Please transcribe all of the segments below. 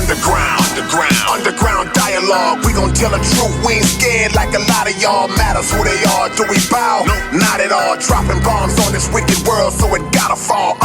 Underground dialogue, we gon' tell the truth, we ain't scared like a lot of y'all. Matters who they are, do we bow? No. Not at all, dropping bombs on this wicked world, so it gotta fall.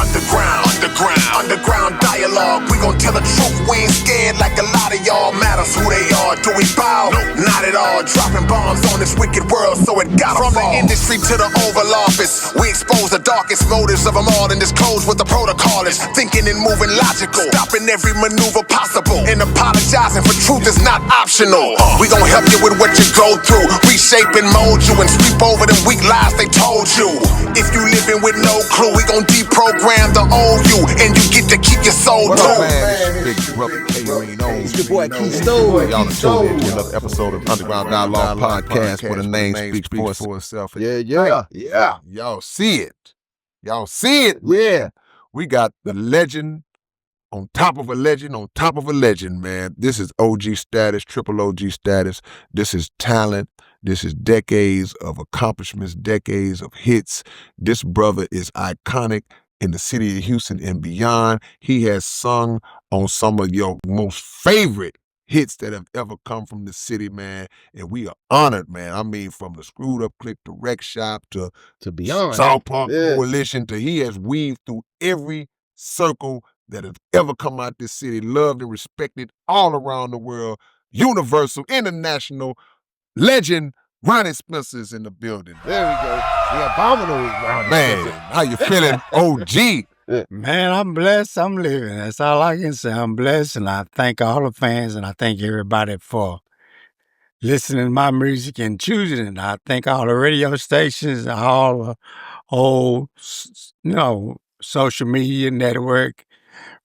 Underground dialogue, we gon' tell the truth, we ain't scared like a lot of y'all. Matters who they are, do we bow? No. Not at all, dropping bombs on this wicked world, so it gotta fall. From the industry to the Oval Office, we expose the darkest motives of them all and disclose what the protocol is. Thinking and moving logical, stopping every maneuver possible, and apologizing for truth is not optional. We gon' help you with what you go through, reshape and mold you, and sweep over them weak lies they told you. If you living with no clue, we gon' deprogram the old you, and you get to keep your soul too. Big brother K-Reno. It's your boy Key Stone. Y'all are tuned into another episode of Underground Dialogue Podcast, where the name speaks for itself. Yeah. Y'all see it. Yeah. We got the legend on top of a legend, man. This is OG status, triple OG status. This is talent. This is decades of accomplishments, decades of hits. This brother is iconic in the city of Houston and beyond. He has sung on some of your most favorite hits that have ever come from the city, man. And we are honored, man. I mean, from the Screwed Up Click to Rec Shop to beyond. South Park Coalition to he has weaved through every circle that has ever come out this city, loved and respected all around the world. Universal, international legend, Ronnie Spencer's in the building. There we go. The abominable Ronnie Man, how you feeling, OG? Man, I'm blessed. I'm living. That's all I can say. I'm blessed, and I thank all the fans, and I thank everybody for listening to my music and choosing it. I thank all the radio stations, all the old, social media network,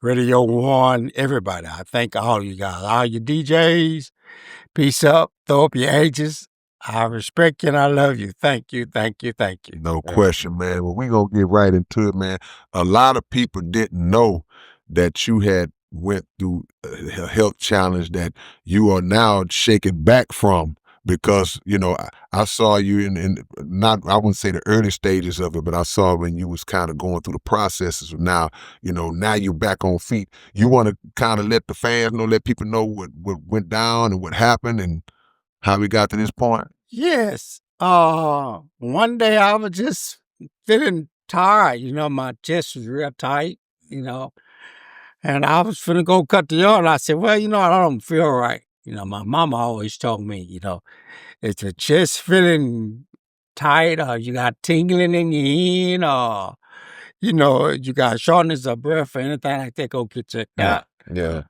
Radio One, everybody. I thank all you guys, all your DJs. Peace up. Throw up your ages. I respect you and I love you. Thank you. No question, man. Well, we gonna get right into it, man. A lot of people didn't know that you had went through a health challenge that you are now shaking back from, because, I saw you in not, I wouldn't say the early stages of it, but I saw when you was kind of going through the processes. Now, now you're back on feet. You want to kind of let the fans know, let people know what went down and what happened and how we got to this point? Yes. One day I was just feeling tired. My chest was real tight, and I was finna go cut the yard. And I said, well, I don't feel right. My mama always told me, if your chest feeling tight or you got tingling in your end or, you got shortness of breath or anything like that, go get checked out. Yeah.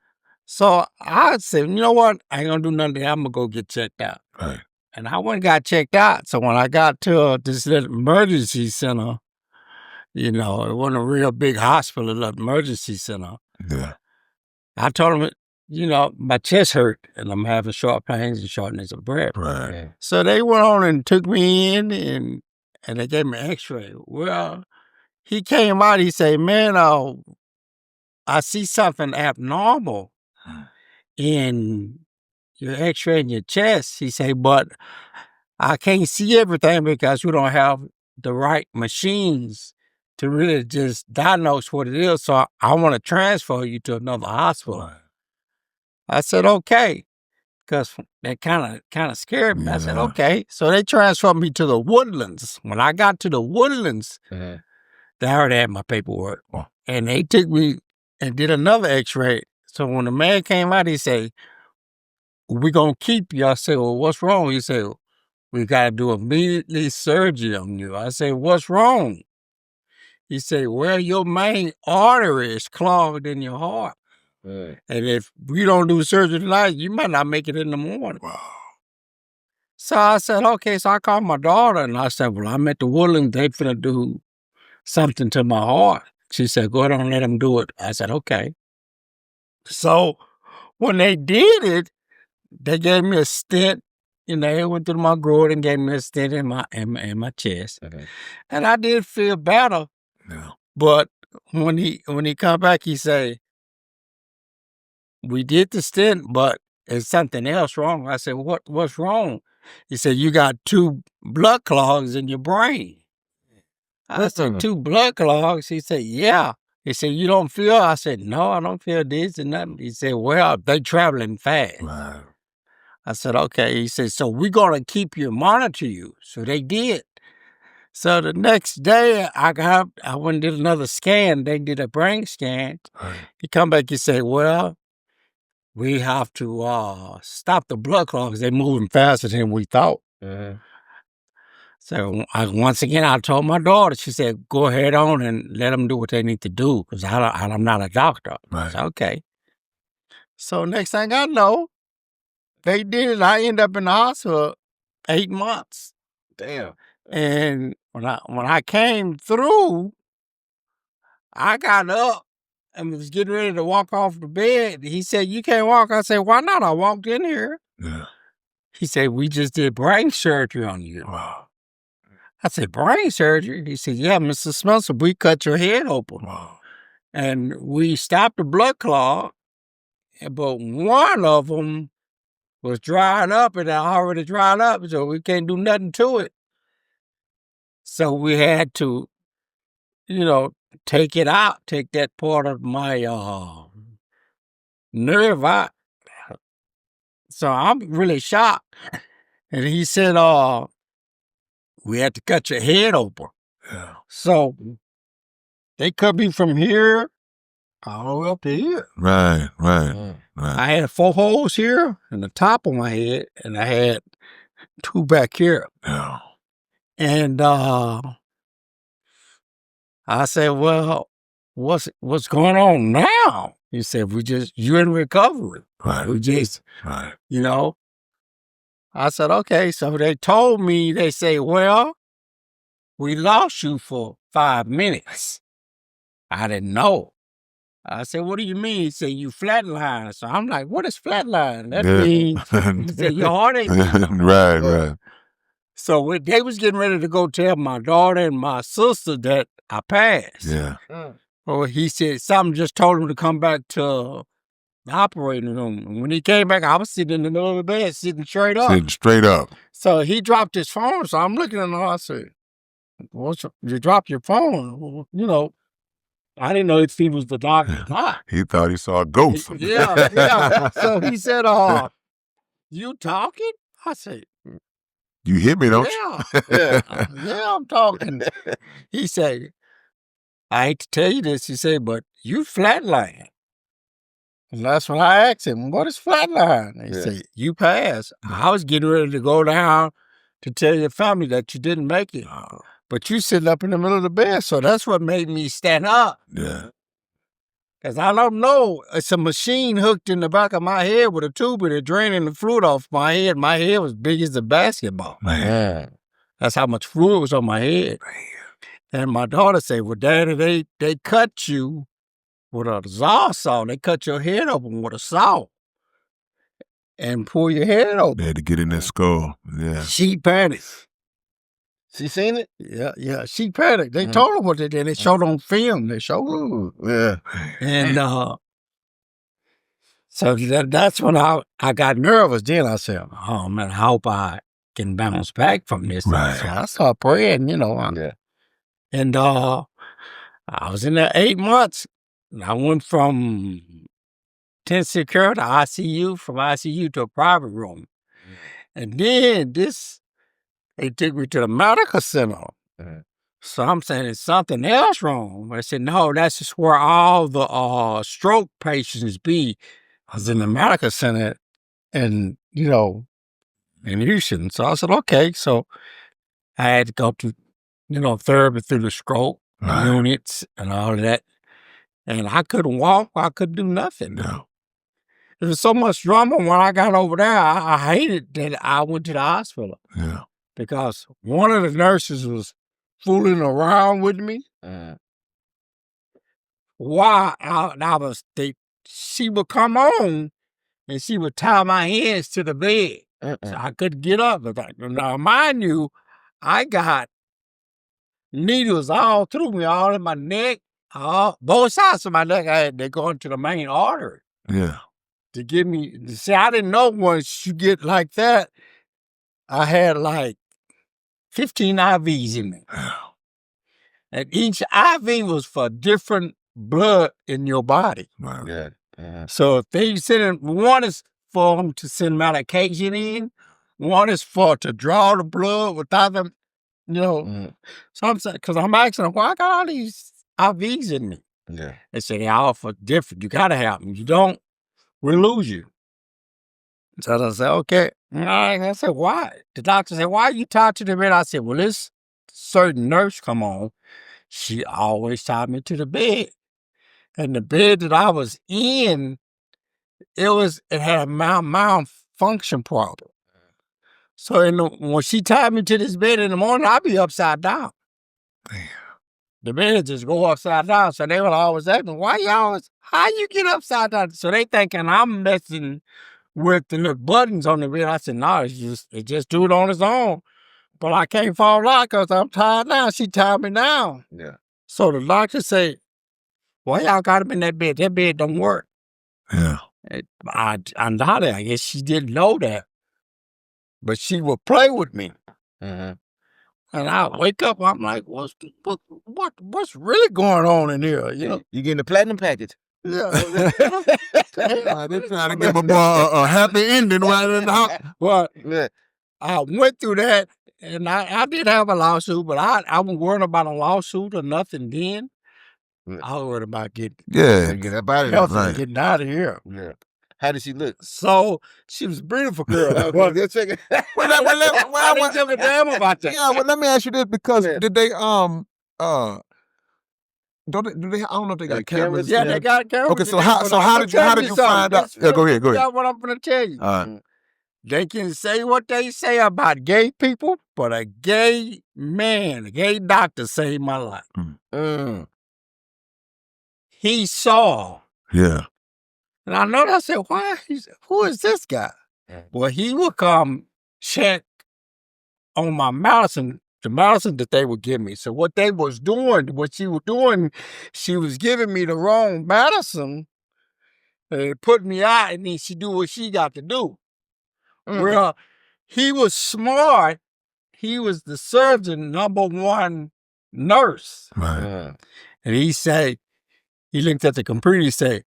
So I said, you know what? I ain't gonna do nothing. I'm gonna go get checked out. Right. And I went and got checked out. So when I got to this little emergency center, it wasn't a real big hospital, a little emergency center. Yeah. I told them, my chest hurt and I'm having short pains and shortness of breath. Right. Yeah. So they went on and took me in and they gave me an x-ray. Well, he came out, he said, man, I see something abnormal in your x-ray in your chest. He said, but I can't see everything because we don't have the right machines to really just diagnose what it is. So I want to transfer you to another hospital. Right. I said, okay, because that kind of scared me. Yeah. I said, okay. So they transferred me to the Woodlands. When I got to the Woodlands, they already had my paperwork. Oh. And they took me and did another x-ray. So when the man came out, he said, we're going to keep you. I said, well, what's wrong? He said, we got to do immediately surgery on you. I said, what's wrong? He said, well, your main artery is clogged in your heart. Right. And if we don't do surgery tonight, you might not make it in the morning. Wow. So I said, okay. So I called my daughter and I said, well, I'm at the Woodlands. They finna do something to my heart. She said, go ahead and let them do it. I said, okay. So when they did it, they gave me a stent. They went through my groin and gave me a stent in my chest. Okay. And I did feel better. Yeah. But when he come back, he say, we did the stent, but there's something else wrong. I said, what's wrong? He said, you got 2 blood clogs in your brain. I said, 2 blood clogs? He said, yeah. He said, you don't feel? I said, no, I don't feel dizzy, nothing. He said, well, they traveling fast. Right. I said, okay. He said, so we're going to keep you, monitor you. So they did. So the next day, I went and did another scan. They did a brain scan. Right. He come back, he said, well, we have to stop the blood clot because they're moving faster than we thought. So once again, I told my daughter, she said, go ahead on and let them do what they need to do because I'm not a doctor. Right. I said, okay. So next thing I know, they did it. I ended up in the hospital 8 months. Damn. And when I came through, I got up and was getting ready to walk off the bed. He said, you can't walk. I said, why not? I walked in here. Yeah. He said, we just did brain surgery on you. Wow. I said, brain surgery? He said, yeah, Mr. Spencer, we cut your head open. Wow. And we stopped the blood clot, but one of them was dried up and it already dried up, so we can't do nothing to it. So we had to, take it out, take that part of my nerve out. So I'm really shocked. And he said, we had to cut your head open. Yeah. So they cut me from here all the way up to here. Right. Right. I had 4 holes here in the top of my head, and I had 2 back here. Yeah. And I said, well, what's going on now? He said, you're in recovery. Right. We just, Right. I said, okay. So they told me, they say, well, we lost you for 5 minutes. I didn't know. I said, what do you mean? He said, you flatlined. So I'm like, what is flatline? That means, he said, your heart ain't beating. Right. So they was getting ready to go tell my daughter and my sister that I passed. Yeah. Well, he said, something just told him to come back to the operating room. And when he came back, I was sitting in the middle of the bed, sitting straight up. Sitting straight up. So he dropped his phone. So I'm looking at him. I said, you dropped your phone? I didn't know if he was the doctor. He thought he saw a ghost. Yeah. So he said, you talking? I said, you hear me, don't you? yeah, I'm talking. He said, I hate to tell you this, he said, but you flatline. And that's when I asked him, what is flatline? He said, you passed. I was getting ready to go down to tell your family that you didn't make it. But you sitting up in the middle of the bed, so that's what made me stand up. Yeah. Because I don't know, it's a machine hooked in the back of my head with a tube and it draining the fluid off my head. My head was big as a basketball. Man. That's how much fluid was on my head. Man. And my daughter said, well, Daddy, they cut you with a saw. They cut your head open with a saw and pull your head open. They had to get in that skull. Yeah. She panicked. She seen it? Yeah. She panicked. They told her what they did. They showed on film. They showed her. Yeah. And so that's when I got nervous. Then I said, oh, man, I hope I can bounce back from this. Right. So I started praying, Yeah. And I was in there 8 months. I went from intensive care to ICU, from ICU to a private room. And then they took me to the medical center. So I'm saying, is something else wrong? But I said, no, that's just where all the stroke patients be. I was in the medical center and, in Houston. So I said, okay. So I had to go to, therapy through the stroke units and all of that. And I couldn't walk. I couldn't do nothing. No. There was so much drama when I got over there. I hated that I went to the hospital. Yeah. Because one of the nurses was fooling around with me. While she would come on and she would tie my hands to the bed. So I couldn't get up. Now, mind you, I got needles all through me, all in my neck, both sides of my neck. They go into the main artery. Yeah. To give me, see, I didn't know once you get like that, I had like 15 IVs in me. And each IV was for different blood in your body. Right. Yeah. Uh-huh. So if they send one is for them to send medication in, one is for to draw the blood without them, Mhm. So I'm saying, because I'm asking them, why I got all these IVs in me? Yeah. They say they all for different. You gotta have them. You don't, we'll lose you. So I said, okay. All right. I said, why? The doctor said, why are you tied to the bed? I said, well, this certain nurse come on. She always tied me to the bed. And the bed that I was in, it had a malfunction problem. So when she tied me to this bed in the morning, I'd be upside down. Damn. The bed just go upside down. So they would always ask me, how you get upside down? So they thinking I'm messing with the little buttons on the bed. I said, no, it just do it on its own. But I can't fall out because I'm tied down. She tied me down. Yeah. So the doctor say, why y'all got him in that bed? That bed don't work. Yeah. I doubt it. I guess she didn't know that. But she would play with me. Mm-hmm. And I wake up, I'm like, what's really going on in here? You getting the platinum package? Yeah. They're trying to give a boy a happy ending right in the house. But Yeah. I went through that, and I did have a lawsuit, but I wasn't worried about a lawsuit or nothing then. Yeah. I was worried about getting Yeah. Get up out of healthy right. and getting out of here. Yeah. How did she look? So she was a beautiful girl. Well, Just checking. I didn't give a damn about that. Yeah, well, let me ask you this because Yeah. did they do they? I don't know if they got Like cameras. cameras? Yeah, they got cameras. Okay, in so there, how but so I'm how gonna did you how tell did you something. find out? This Yeah, go ahead, go is ahead. what I'm gonna tell you. All right. They can say what they say about gay people, but a gay man, a gay doctor saved my life. Mm. He saw, Yeah. and I know that. I said, why? Who is this guy? Well, he would come check on my medicine, the medicine that they would give me. So what she was doing, she was giving me the wrong medicine, and it put me out, and then she do what she got to do. Well, he was smart. He was the surgeon #1 nurse. Right. And he looked at the computer, he said,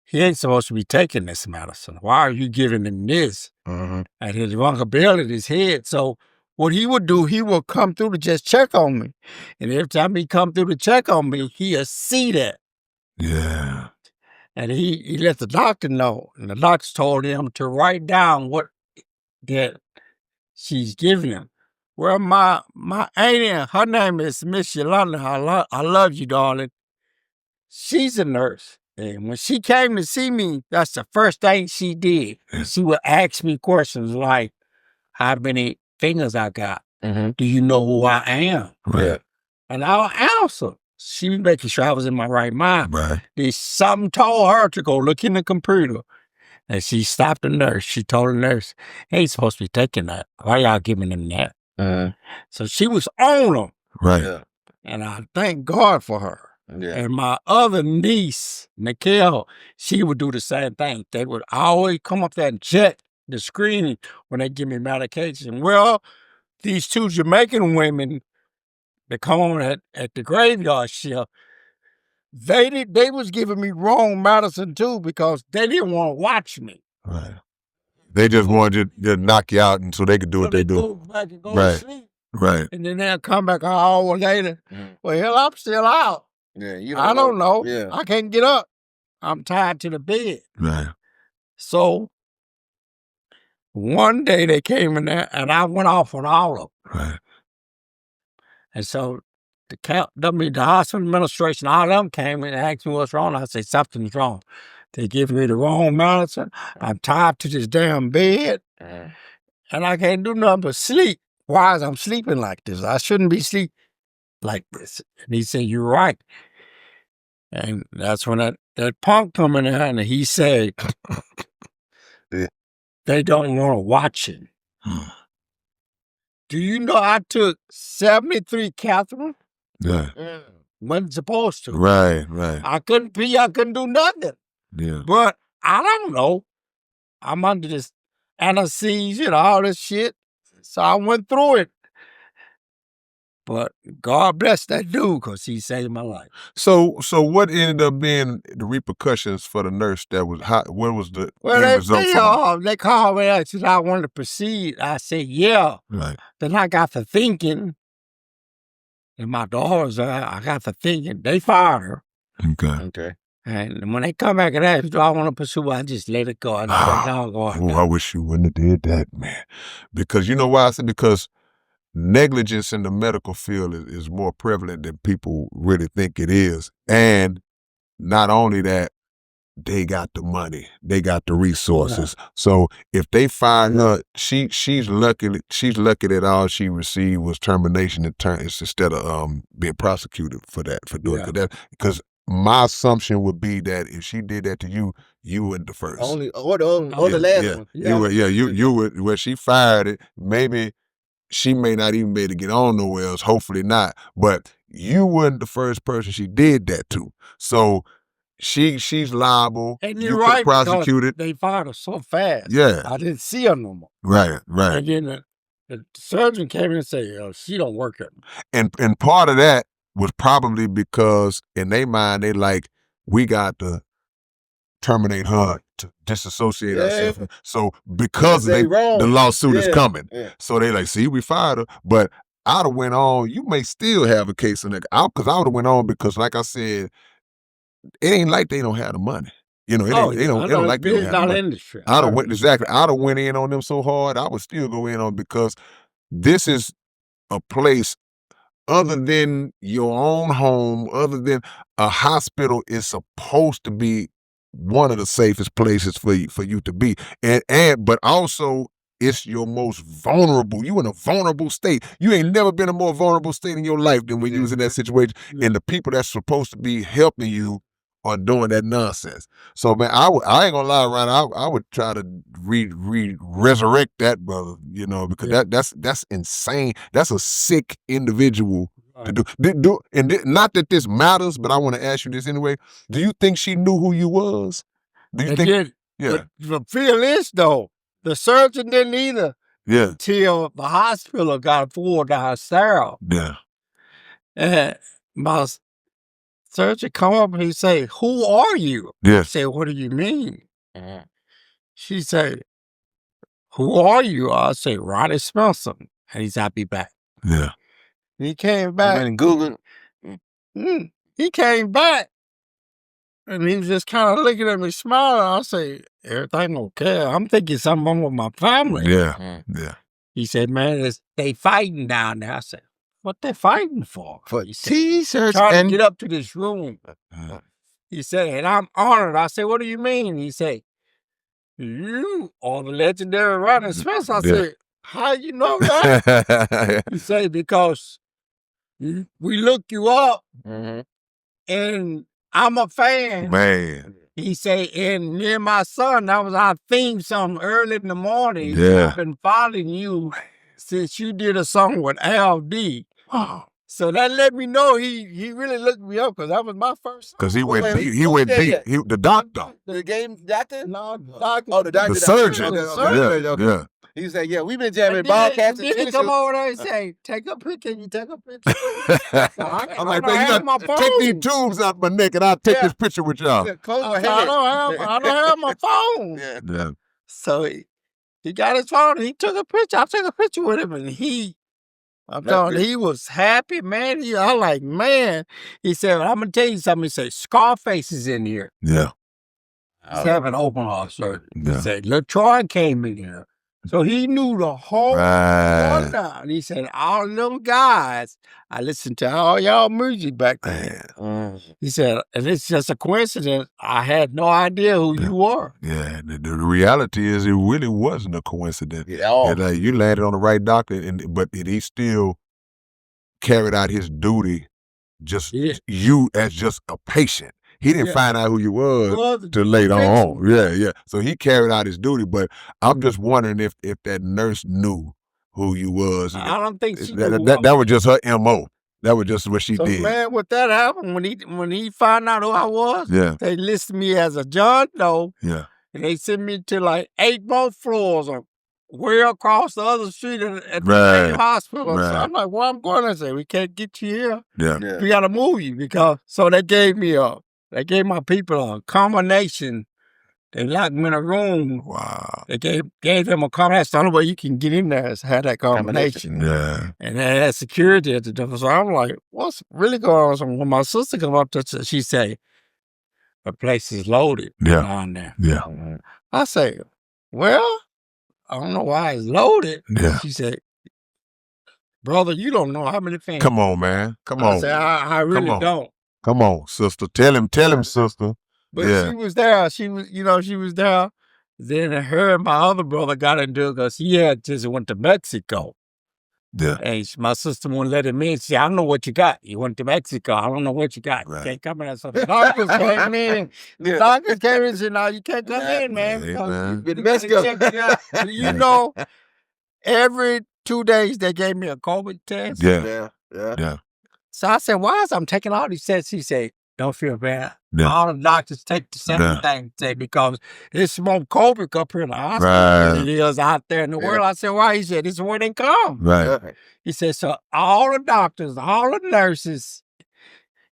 he ain't supposed to be taking this medicine. Why are you giving him this? Mm-hmm. And he rung a bell at his head. So what he would do, he would come through to just check on me. And every time he come through to check on me, he'd see that. Yeah. And he let the doctor know. And the doctor told him to write down what that she's giving him. Well, my auntie, her name is Miss Yolanda. I love you, darling. She's a nurse. And when she came to see me, that's the first thing she did. She would ask me questions like, how many fingers I got? Mm-hmm. Do you know who I am? Right. Yeah. And I'll answer. She was making sure I was in my right mind. Right. Then something told her to go look in the computer. And she stopped the nurse. She told the nurse, he ain't supposed to be taking that. Why y'all giving him that? So she was on him. Right. Yeah. And I thank God for her. Yeah. And my other niece, Nikhil, she would do the same thing. They would always come up there and check the screen when they give me medication. Well, these two Jamaican women that come on at the graveyard shift, they was giving me wrong medicine too because they didn't want to watch me. Right. They just wanted to knock you out and so they could do what they do. Go back and go Right. to sleep. Right. And then they'll come back an hour later. Well, hell, I'm still out. Yeah. You I don't know. Yeah. I can't get up. I'm tied to the bed. Right. So one day they came in there and I went off on all of them. Right. And so the hospital administration, all of them came and asked me what's wrong. I said, something's wrong. They give me the wrong medicine. I'm tied to this damn bed. And I can't do nothing but sleep. Why is I'm sleeping like this? I shouldn't be sleep like this. And he said, you're right. And that's when that punk come in there and he said, Yeah. they don't want to watch it. Do you know I took 73 Catherine? Yeah. Wasn't supposed to. Right. Right. I couldn't pee, I couldn't do nothing. Yeah. But I don't know. I'm under this anesthesia and all this shit. So I went through it. But God bless that dude because he saved my life. So what ended up being the repercussions for the nurse that was what was the end result for her? They called me and said I wanted to proceed. I said, yeah. Right. Then I got to thinking, and my daughters, I got to thinking, they fired her. Okay. And when they come back and ask, do I want to pursue, I just let it go. I I wish you wouldn't have did that, man. Because you know why I said? Because negligence in the medical field is more prevalent than people really think it is. And not only that, they got the money, they got the resources. Yeah. So if they find her, she's lucky that all she received was termination instead of being prosecuted for doing that. Because my assumption would be that if she did that to you, you weren't the first. The last one. Yeah. You would. Where she fired it, maybe she may not even be able to get on nowhere else. Hopefully not. But you weren't the first person she did that to. So she's liable. And you're right, prosecuted. They fired her so fast. Yeah. I didn't see her no more. Right. And then the surgeon came in and said, she don't work here. And part of that was probably because in their mind, they like, we got to terminate her to disassociate ourselves. So because the lawsuit is coming. Yeah. So they like, see, we fired her. But I'd have went on, you may still have a case in that. Because I would have went on because like I said, it ain't like they don't have the money. You know, they don't like they don't have the money. Industry. I'd have went in on them so hard, I would still go in on because this is a place other than your own home, other than a hospital is supposed to be one of the safest places for you to be. But also it's your most vulnerable. You in a vulnerable state. You ain't never been in a more vulnerable state in your life than when you was in that situation. And the people that's supposed to be helping you are doing that nonsense. So man, I ain't gonna lie, Ronnie, I would try to resurrect that brother, you know, because that's insane. That's a sick individual to do. Not that this matters, but I want to ask you this anyway. Do you think she knew who you was? Do you think? Yeah. The feel is though, the surgeon didn't either. Yeah. Till the hospital got full downstairs. Yeah. And my surgeon come up and he say, "Who are you?" Yeah. I say, "What do you mean?" She say, "Who are you?" I say, "Ronnie Spencer." And he said, "I'll be back." Yeah. He came back. And Google. He came back. And he was just kind of looking at me, smiling. I say, "Everything okay?" I'm thinking something wrong with my family. Yeah. Yeah. He said, "Man, they fighting down there." I said, "What they fighting for?" For he said, T-shirts trying to get up to this room. He said, "And I'm honored." I said, "What do you mean?" He said, "You are the legendary Ronnie Spencer." I said, "How you know that?" He said, "Because we looked you up, and I'm a fan." Man. He said, "And me and my son, that was our theme song early in the morning. Yeah. I've been following you since you did a song with Al D." So that let me know he really looked me up because that was my first song. Because he went deep. He went deep. The doctor. The game doctor? No, doctor. Oh, the doctor. The surgeon. Yeah. He said, "Yeah, we've been jamming ballcats and Then he come over there and say, take a picture. Can you take a picture?" I'm like, man, you got to take these tubes out my neck and I'll take this picture with y'all. Yeah, close my I head. don't have my phone. Yeah. So he got his phone and he took a picture. I took a picture with him and I'm telling you, he was happy, man. I like, man. He said, "I'm going to tell you something." He said, "Scarface is in here." Yeah. He's having open heart surgery. Yeah. He said, LaTroy came in here. So he knew the whole rundown. He said, "All them guys, I listened to all y'all music back then." He said, "And it's just a coincidence. I had no idea who you were." Yeah, the reality is it really wasn't a coincidence. Yeah. You landed on the right doctor, but he still carried out his duty, you as just a patient. He didn't find out who you was till later on. Yeah. So he carried out his duty, but I'm just wondering if that nurse knew who you was. I don't think she knew. That was just her MO. That was just what she did. Man, what that happened when he found out who I was, they listed me as a John Doe. Yeah. And they sent me to like 8 more floors way across the other street at the main hospital. So I'm like, well, I'm going to say, we can't get you here. Yeah. We got to move you so they gave my people a combination. They locked me in a room. Wow. They gave them a combination. That's the only way you can get in there is have that combination. Yeah. And they had security at the door. So I'm like, what's really going on? So when my sister come up to, she say, the place is loaded down there. Yeah. I say, well, I don't know why it's loaded. Yeah. She said, brother, you don't know how many fans. Come on, man. Come on. I said, I really don't. Come on, sister. Tell him, sister. But she was there. She was there. Then her and my other brother got into it because he had just went to Mexico. Yeah. And my sister wouldn't let him in. She said, I don't know what you got. You went to Mexico. I don't know what you got. Right. You can't come in. So the doctors came in. The doctors came in and said, no, you can't come in, man. Man. You've been to Mexico. You know, every 2 days they gave me a COVID test. Yeah. So I said, why is I'm taking all these tests? He said, don't feel bad. Yeah. All the doctors take the same thing because it's more COVID up here in the hospital than it is out there in the world. I said, why? He said, this is where they come. Right. He said, so all the doctors, all the nurses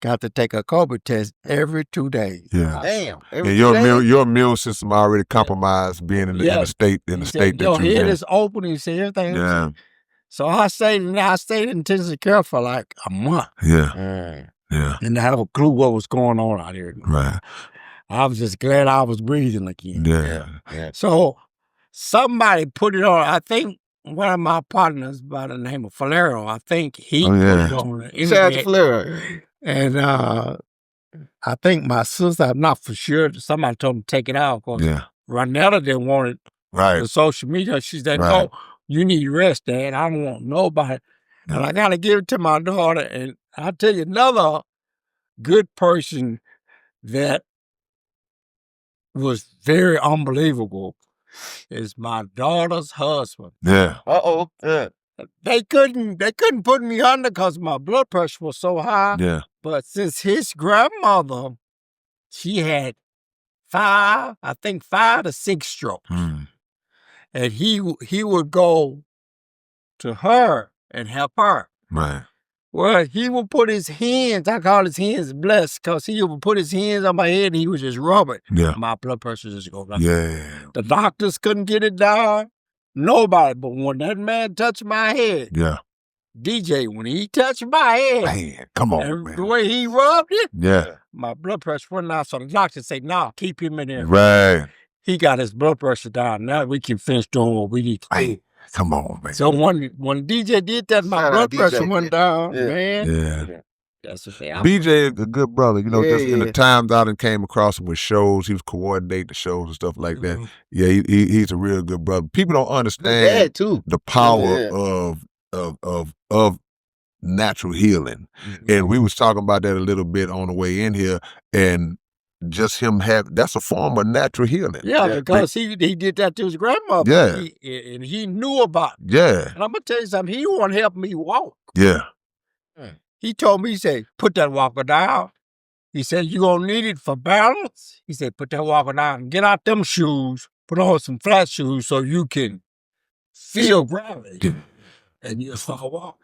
got to take a COVID test every 2 days. Yeah. Damn. And your immune system already compromised being in the state that your you're head in. is open. He said, everything. Yeah. So I stayed in intensive care for like a month. Yeah. Yeah. Didn't have a clue what was going on out here. Right. I was just glad I was breathing again. Yeah. So somebody put it on. I think one of my partners by the name of Falero, I think he put it on the internet. Shout out to Falero. And I think my sister, I'm not for sure, somebody told me to take it out because Ronetta didn't want it. Right. The social media, she said, no, you need rest, Dad. I don't want nobody. And I got to give it to my daughter. And I'll tell you another good person that was very unbelievable is my daughter's husband. Yeah. Uh-oh. Yeah. They couldn't put me under because my blood pressure was so high. Yeah. But since his grandmother, she had 5 to 6 strokes. And he would go to her and help her. Right. Well, he would put his hands, I call his hands blessed, because he would put his hands on my head and he would just rub it. Yeah. My blood pressure just go down. Yeah. The doctors couldn't get it down. Nobody. But when that man touched my head, DJ, when he touched my head, man, come on, and man. the way he rubbed it, Yeah. my blood pressure went down. So the doctor said, no, keep him in there. Right. He got his blood pressure down. Now we can finish doing what we need to do. Come on, man. So when DJ did that, my blood pressure went down, man. Yeah. That's what they BJ is a good brother. You know, just in the times I done came across him with shows, he was coordinating the shows and stuff like that. Yeah, he's a real good brother. People don't understand the power of natural healing. And we was talking about that a little bit on the way in here. And just him that's a form of natural healing. Yeah, because he did that to his grandmother. Yeah. And he knew about it. Yeah. And I'm going to tell you something, he want to help me walk. Yeah. He told me, he said, put that walker down. He said, you're going to need it for balance. He said, put that walker down and get out them shoes, put on some flat shoes so you can feel gravity. And you'll start walking.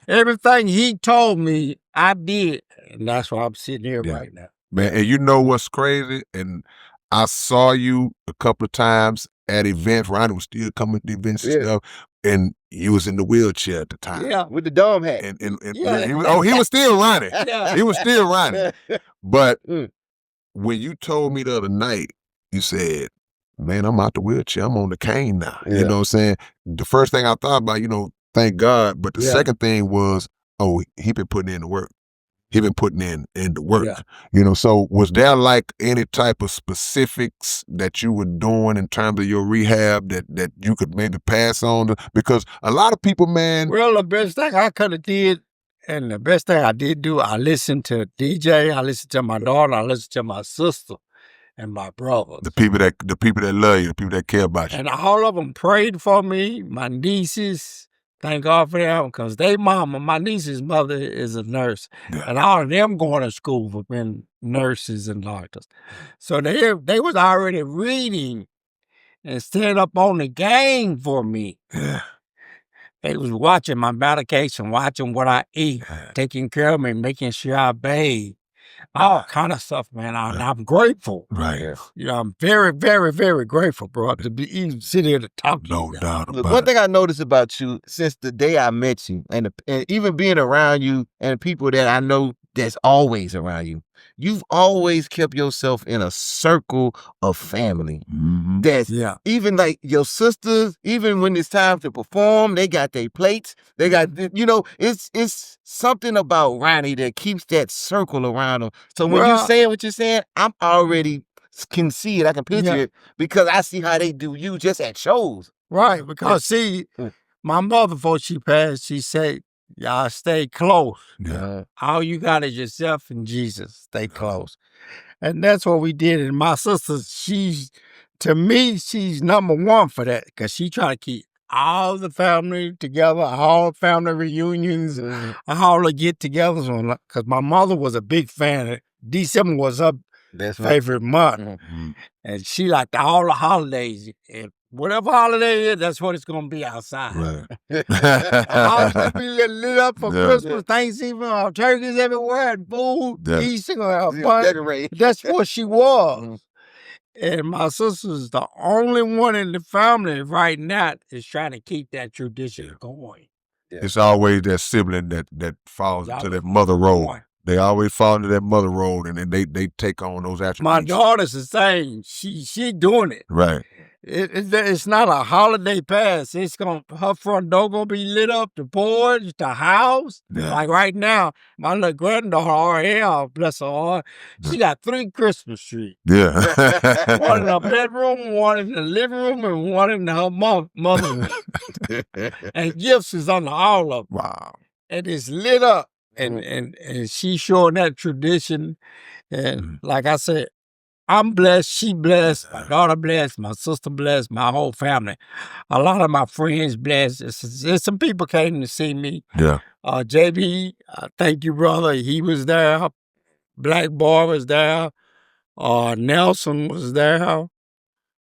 Everything he told me, I did. And that's why I'm sitting here right now. Man, and you know what's crazy? And I saw you a couple of times at events. Ronnie was still coming to events and stuff. And you was in the wheelchair at the time. Yeah. With the dome hat. And he was still Ronnie. He was still Ronnie. But when you told me the other night, you said, man, I'm out the wheelchair. I'm on the cane now. You know what I'm saying? The first thing I thought about, thank God. But the second thing was, he been putting in the work. He been putting in the work. So was there like any type of specifics that you were doing in terms of your rehab that you could maybe pass on to? Because a lot of people, man. Well, the best thing I could have did, and the best thing I did do, I listened to DJ, I listened to my daughter, I listened to my sister and my brothers. The people that love you, the people that care about you. And all of them prayed for me, my nieces. Thank God for them, because my niece's mother is a nurse, and all of them going to school for being nurses and doctors. So they was already reading and stayed up on the game for me. Yeah. They was watching my medication, watching what I eat, taking care of me, making sure I bathe. All kind of stuff, man. I'm grateful. Right. You know, I'm very, very, very grateful, bro, to be even sit here to talk to No you. doubt Look, about one it. thing I noticed about you since the day I met you, and even being around you and people that I know that's always around you, you've always kept yourself in a circle of family. Mhm. That's Yeah. even like your sisters, even when it's time to perform, they got their plates. They got, you know, it's something about Ronnie that keeps that circle around them. So when you're Well- saying what you're saying, I'm already can see it. I can picture Yeah. it because I see how they do you just at shows. Right, because see, my mother, before she passed, she said, y'all stay close. Yeah. All you got is yourself and Jesus. Stay close. And that's what we did. And my sister, to me, she's number one for that because she try to keep all the family together, all family reunions, all the get-togethers. Because my mother was a big fan. December was her favorite month. And she liked all the holidays. And whatever holiday it is, that's what it's going to be outside. Right. The house going to be lit up for Yeah. Christmas, Thanksgiving, turkeys everywhere, and food, Yeah. Easter, fun. That's what she was. And my sister's the only one in the family right now is trying to keep that tradition going. It's always that sibling that falls Y'all into that mother role. going. They always fall into that mother role, and then they take on those attributes. My daughter's the same. She doing it. Right. It's not a holiday pass. Her front door gonna be lit up, the porch, the house. Yeah. Like right now, my little granddaughter, Ariel, bless her heart, she got 3 Christmas trees. Yeah. One in her bedroom, one in the living room, and one in her mother's room. And gifts is under all of them. Wow. And it's lit up. And she's showing that tradition. And like I said, I'm blessed, she blessed, my daughter blessed, my sister blessed, my whole family. A lot of my friends blessed. There's some people came to see me. Yeah. JB, thank you, brother. He was there. Black Boy was there. Nelson was there.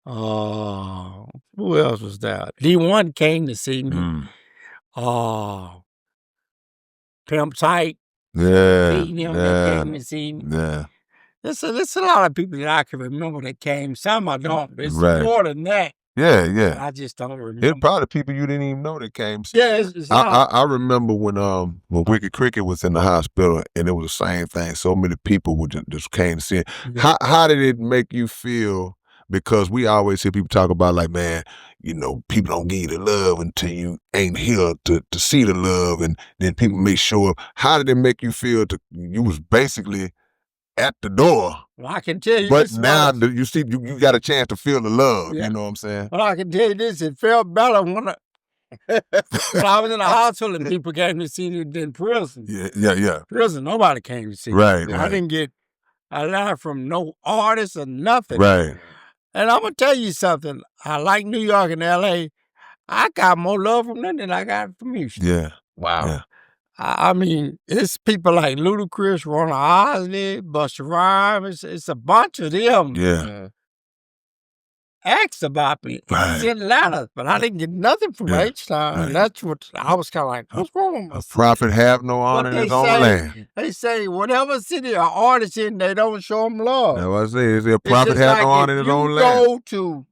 Who else was there? D1 came to see me. Pimp Tight. Yeah. That came to see me. Yeah. There's a lot of people that I can remember that came. Some I don't. It's Right. more than that. Yeah. I just don't remember. It's probably people you didn't even know that came. Yeah, it's I remember when Wicked Cricket was in the hospital, and it was the same thing. So many people would just came to see it. Yeah. How did it make you feel? Because we always hear people talk about, like, man, you know, people don't give you the love until you ain't here to see the love, and then people may show up. How did it make you feel? You was basically at the door. Well, I can tell you But this now much. you see, you got a chance to feel the love. Yeah. You know what I'm saying? But I can tell you this, it felt better when I was in the hospital and people came to see me in prison. Yeah. Prison, nobody came to see me. Right. I didn't get a letter from no artist or nothing. Right. And I'm going to tell you something. I like New York and L.A. I got more love from them than I got from Houston. Yeah. Wow. Yeah. I mean, it's people like Ludacris, Ronnie Osley, Busta Rhymes. It's a bunch of them. Yeah. Asked about me. Right. Sent letters, but I didn't get nothing from Yeah. H-Town. Right. And that's what I was kind of like, what's wrong with my A city? prophet have no honor in What his own land. They say whatever city an artist in, they don't show them love. That's what I say. Is a It's prophet just have like no honor in if his own you land? go to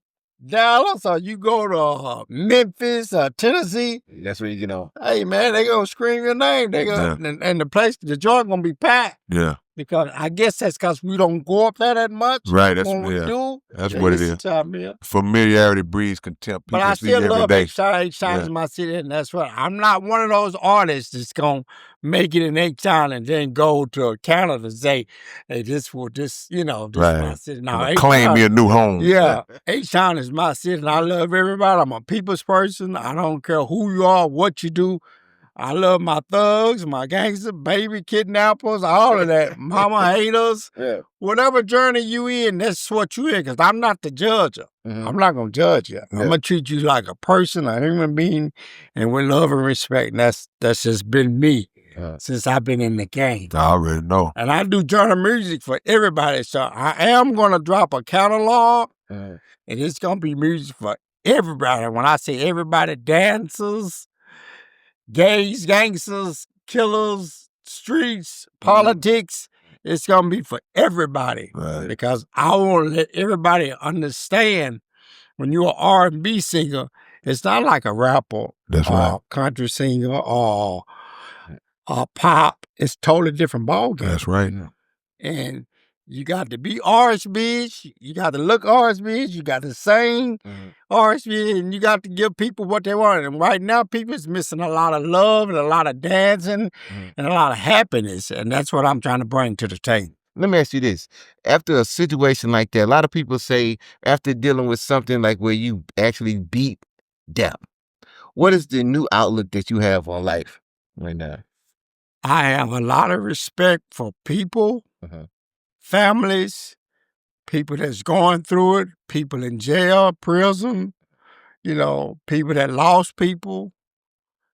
Dallas or you go to Memphis or Tennessee, That's where you know. hey man, they gonna scream your name. They gonna, and the joint gonna be packed. Yeah. Because I guess that's because we don't go up there that much. Right. That's when we yeah. do. That's they what it listen is. to our music. Familiarity breeds contempt. But People I see still you every love day. H-Town. H-Town is my city, and that's what I'm not one of those artists that's gonna make it in H-Town and then go to Canada and say, "Hey, this is my city." No, Claim me a new home. Yeah, H-Town is my city, and I love everybody. I'm a people's person. I don't care who you are, what you do. I love my thugs, my gangsters, baby kidnappers, all of that. Mama haters. Yeah. Whatever journey you in, that's what you in. Because I'm not the judge. I'm not going to judge you. I'm going to treat you like a person, a human being, and with love and respect. And that's just been me since I've been in the game. I already know. And I do genre music for everybody. So I am going to drop a catalog. And it's going to be music for everybody. When I say everybody, dancers, gays, gangsters, killers, streets, politics, it's going to be for everybody. Right. Because I want to let everybody understand when you're an R&B singer, it's not like a rapper That's or right. country singer or pop. It's totally different ballgame. That's right. And you got to be orange, bitch. You got to look orange, bitch. You got to sing orange, bitch. And you got to give people what they want. And right now, people's missing a lot of love and a lot of dancing and a lot of happiness. And that's what I'm trying to bring to the table. Let me ask you this. After a situation like that, a lot of people say after dealing with something like where you actually beat death, what is the new outlook that you have on life right now? I have a lot of respect for people, families, people that's going through it, people in jail, prison, people that lost people,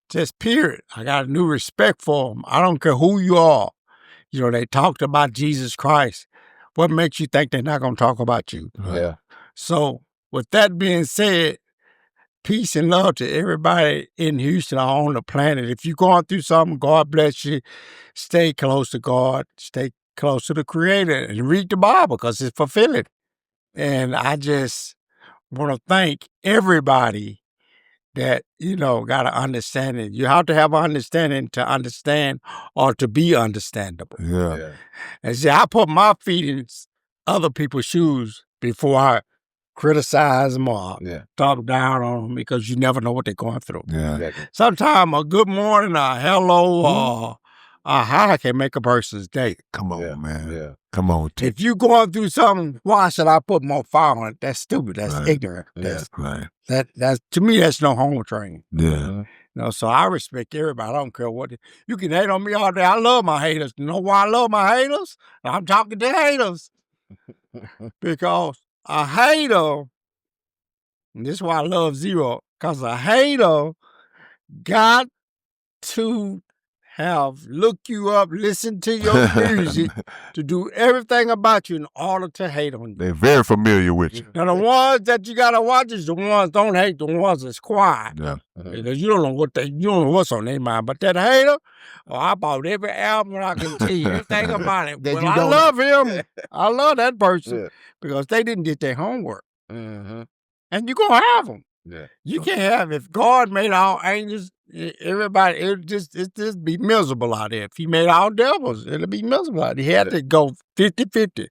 just period. I got a new respect for them. I don't care who you are. They talked about Jesus Christ. What makes you think they're not going to talk about you? Yeah. So with that being said, peace and love to everybody in Houston or on the planet. If you're going through something, God bless you. Stay close to God. Stay close to the Creator and read the Bible because it's fulfilling. And I just want to thank everybody that, got an understanding. You have to have an understanding to understand or to be understandable. Yeah. And see, I put my feet in other people's shoes before I criticize them or talk down on them because you never know what they're going through. Yeah. Sometimes a good morning, a hello, or a hi can make a person's day. Come on, man. Yeah. Come on. If you going through something, why should I put more fire on it? That's stupid. That's ignorant. That's right. That's to me, that's no home training. Yeah. So I respect everybody. I don't care what you can hate on me all day. I love my haters. You know why I love my haters? I'm talking to haters. Because a hater, and this is why I love Zero, because a hater got to look you up, listen to your music, to do everything about you in order to hate on you. They're very familiar with you. Now, the ones that you got to watch is the ones don't hate, the ones that's quiet. Yeah. Because you don't know what's on their mind. But that hater, I bought every album I can tell you everything about it. Well, I love him. I love that person because they didn't get their homework. And you're going to have them. Yeah. You can't have, if God made all angels, everybody, it just be miserable out there. If he made all devils, it'll be miserable out there. He had to go 50-50.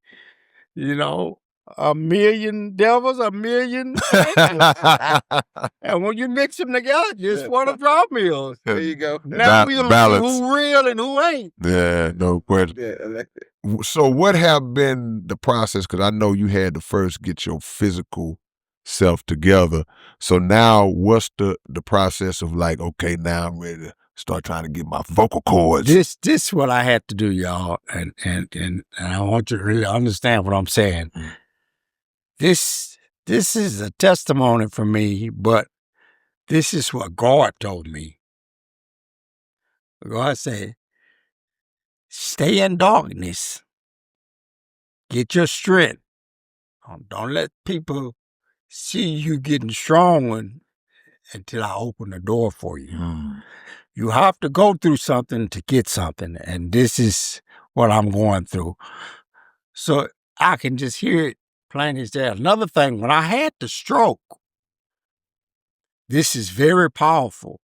A million devils, a million angels. And when you mix them together, just what a draw meals. There you go. Now we'll see who real and who ain't. Yeah, no question. Yeah. So what have been the process? Because I know you had to first get your physical self together. So now what's the process of like, okay, now I'm ready to start trying to get my vocal cords? This what I had to do, y'all. And I want you to really understand what I'm saying. This is a testimony for me, but this is what God told me. God said, stay in darkness. Get your strength. Don't let people see you getting strong until I open the door for you. You have to go through something to get something, and this is what I'm going through. So I can just hear it plain as day. Another thing, when I had the stroke, this is very powerful.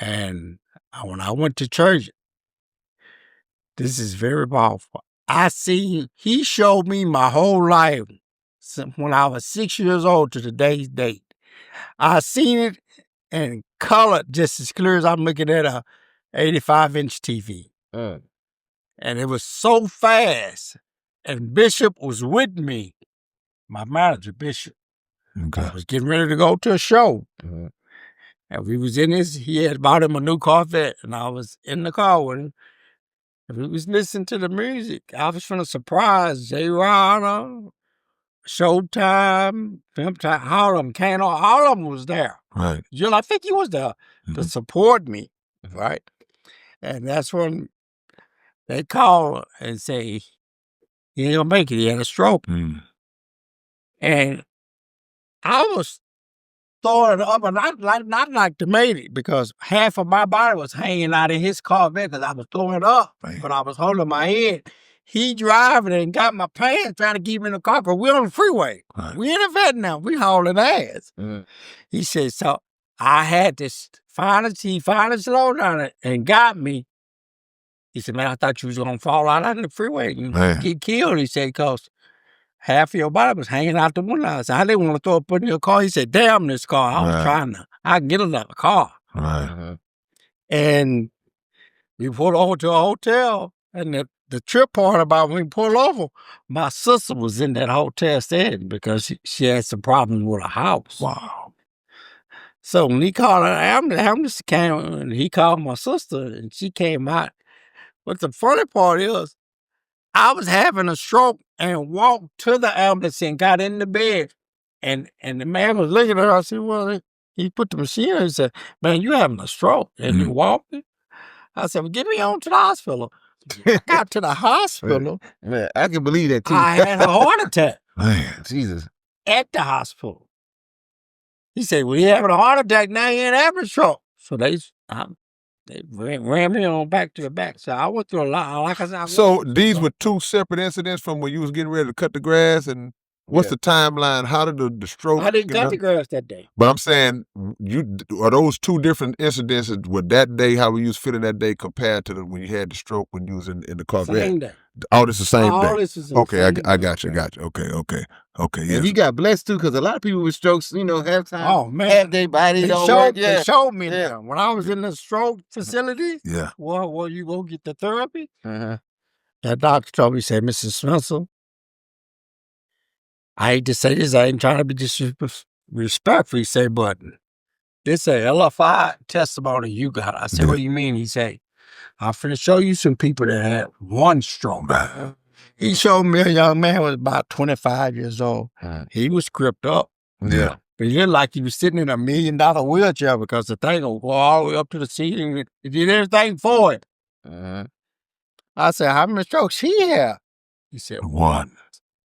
And when I went to church, this is very powerful. He showed me my whole life when I was 6 years old to today's date. I seen it in color just as clear as I'm looking at a 85-inch TV. And it was so fast. And Bishop was with me, my manager, Bishop. Okay. I was getting ready to go to a show. And we was in he had bought him a new Corvette, and I was in the car with him. And we was listening to the music. I was trying to surprise J. Rana, Showtime, Film Time, all of them, all of them was there. Right. I think he was there to support me, right? And that's when they call and say, he ain't gonna make it, he had a stroke. And I was throwing up, and not like to made it because half of my body was hanging out in his Corvette because I was throwing up, but I was holding my head. He driving and got my pants trying to keep me in the car because we're on the freeway. Right. We in a vet now. We hauling ass. He said, so I had this he finally slowed down and got me. He said, man, I thought you was going to fall out on the freeway and get killed. He said, because half of your body was hanging out the window. I said, I didn't want to throw up in your car. He said, damn this car. I was trying to, I can get another car. Right. And we pulled over to a hotel. And the trip part about when we pulled over, my sister was in that hotel staying because she had some problems with her house. Wow. So when he called an ambulance came, and he called my sister, and she came out. But the funny part is, I was having a stroke and walked to the ambulance and got in the bed. And the man was looking at her. I said, well, he put the machine in. He said, man, you having a stroke. And you walking? I said, well, get me on to the hospital. I got to the hospital. Man, I can believe that too. I had a heart attack. Man. Jesus. At the hospital. He said, well, you having a heart attack, now you ain't having a stroke. So they ran me on back to the back. So I went through a lot. Like I said, so these were two separate incidents from when you was getting ready to cut the grass, and what's the timeline? How did the stroke? I didn't cut the grass that day. But I'm saying, are those two different incidents? With that day, how you was feeling that day compared to when you had the stroke when you was in the Corvette? Same day. Oh, this is the same day. All this is the okay. same I got you. Okay. Yes. And you got blessed too, because a lot of people with strokes, half time. Oh man, half their body don't work. They showed me that when I was in the stroke facility. Yeah. Well, you go get the therapy. That doctor told me, said, Mrs. Spencer, I hate to say this, I ain't trying to be disrespectful. He said, but this a LFI testimony you got. I said, what do you mean? He said, I'm finna show you some people that had one stroke. He showed me a young man was about 25 years old. He was cripped up. Yeah. But he looked like he was sitting in a $1 million wheelchair because the thing will go all the way up to the ceiling. He did everything for it. I said, how many strokes he had? He said, one.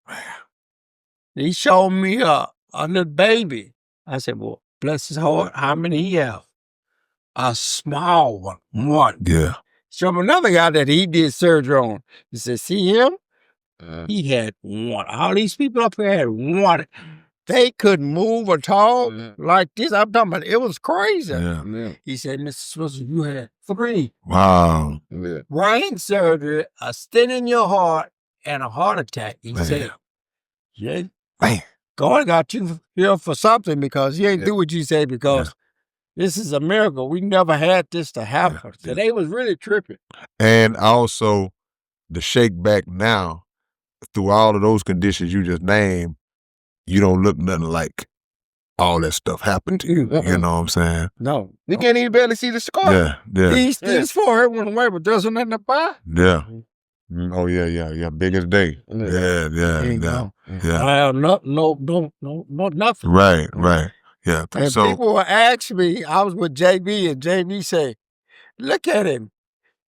Man. He showed me a little baby. I said, well, bless his heart, how many he have? A small one. One. Yeah. Showed me another guy that he did surgery on. He said, see him? He had one. All these people up here had one. They couldn't move or talk like this. I'm talking about, it was crazy. Yeah. He said, Mr. Spencer, you had 3. Wow. Brain surgery, a stent in your heart, and a heart attack. He said, yeah. Man. God got you here for something because you ain't do what you said because this is a miracle. We never had this to happen. So they was really tripping. And also the shake back now, through all of those conditions you just named, you don't look nothing like all that stuff happened to you. You know what I'm saying? No. You can't even barely see the scar. Yeah. These forehead went away, but there's nothing to buy. Yeah. Oh yeah. Biggest day. Yeah. I have no, nothing. Right. Yeah. And people will ask me, I was with JB, and JB say, look at him.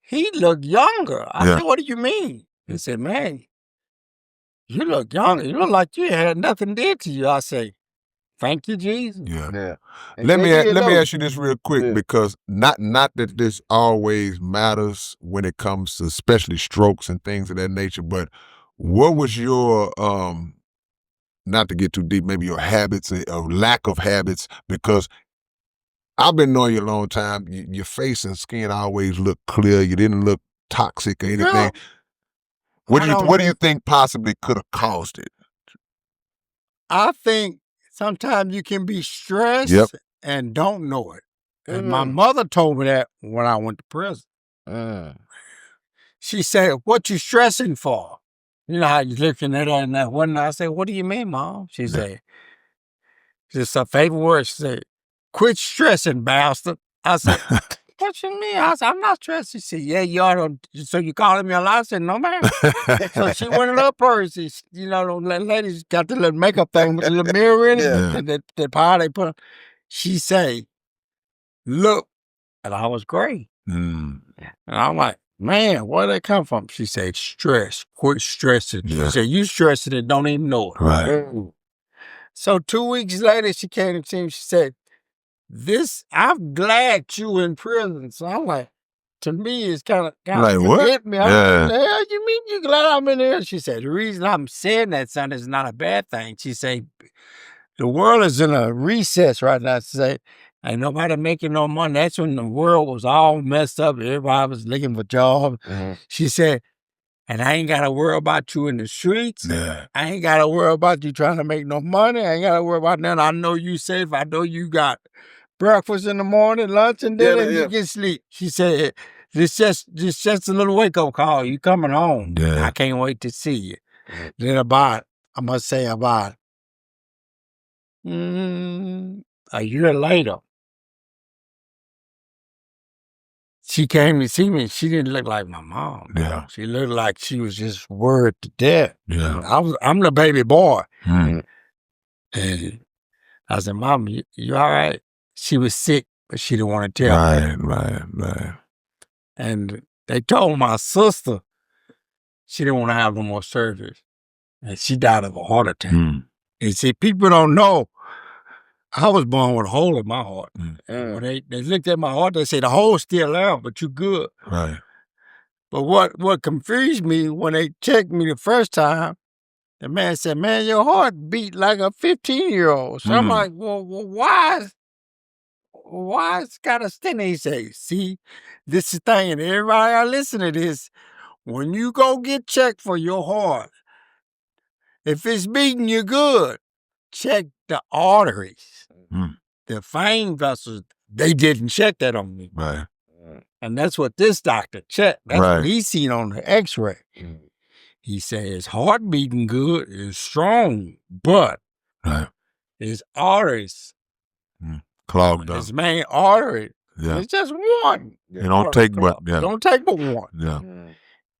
He looked younger. I said, what do you mean? He said, man, you look younger. You look like you had nothing did to you. I say, thank you, Jesus. Yeah. Let me ask you this real quick because not that this always matters when it comes to especially strokes and things of that nature, but what was your not to get too deep, maybe your habits or lack of habits, because I've been knowing you a long time. Your face and skin always look clear. You didn't look toxic or anything. No. What do you think possibly could have caused it? I think sometimes you can be stressed and don't know it. And my mother told me that when I went to prison. She said, what you stressing for? You know how you looking at her and that one. I said, what do you mean, Mom? She said, just her favorite word. She said, quit stressing, bastard. I said, what you mean? I said, I'm not stressed. She said, yeah, you are. So you calling me a lie? I said, no, ma'am. So she went in her purse. You know, the ladies got the little makeup thing with the little mirror in it. The power they put on. She say, look. And I was gray. And I'm like, man, where did that come from? She said, stress. Quit stressing. She said, you stressing and don't even know it. Right. So 2 weeks later, she came to see me. She said, I'm glad you in prison. So I'm like, to me, it's kind of Like what? hit me. I'm Yeah. like, the hell you mean you glad I'm in there? She said, the reason I'm saying that, son, is not a bad thing. She said, the world is in a recess right now. She said, ain't nobody making no money. That's when the world was all messed up. Everybody was looking for jobs. She said, and I ain't got to worry about you in the streets. Yeah. I ain't got to worry about you trying to make no money. I ain't got to worry about nothing. I know you safe. I know you got breakfast in the morning, lunch, and dinner, and you can sleep. She said, this just a little wake-up call. You coming home. Yeah. I can't wait to see you. Then about a year later, she came to see me. She didn't look like my mom. Yeah. She looked like she was just worried to death. Yeah. I'm the baby boy. Mm. And I said, Mom, you all right? She was sick, but she didn't want to tell me. Right. And they told my sister she didn't want to have no more surgeries. And she died of a heart attack. Mm. And see, people don't know I was born with a hole in my heart. Mm. When they looked at my heart, they said, the hole's still out, but you good. Right. But what confused me when they checked me the first time, the man said, man, your heart beat like a 15-year-old. So I'm like, well why it's got a stent? He say, see, this is the thing, and everybody I listen to this, when you go get checked for your heart, if it's beating you good, check the arteries. The vein vessels, they didn't check that on me. Right. And that's what this doctor checked. That's Right. what he seen on the x-ray. He said his heart beating good, is strong, but his arteries, Clogged up. his main artery, it's just one. It don't take but Don't take but one. Yeah.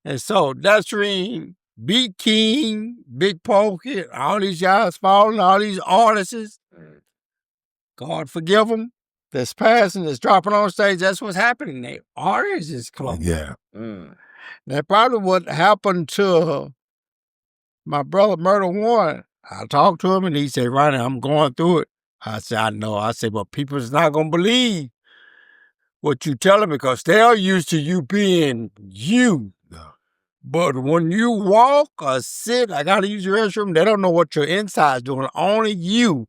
And so that's when Big King, Big Pokey, all these guys falling, all these artists, God forgive them, that's passing, that's dropping on stage, that's what's happening. Their arteries is closed. Yeah. That's probably what happened to my brother, Murder One. I talked to him and he said, Ronnie, I'm going through it. I said, I know. I said, but people's not going to believe what you tell them because they're used to you being you. But when you walk or sit, I got to use your restroom, they don't know what your inside's doing, only you.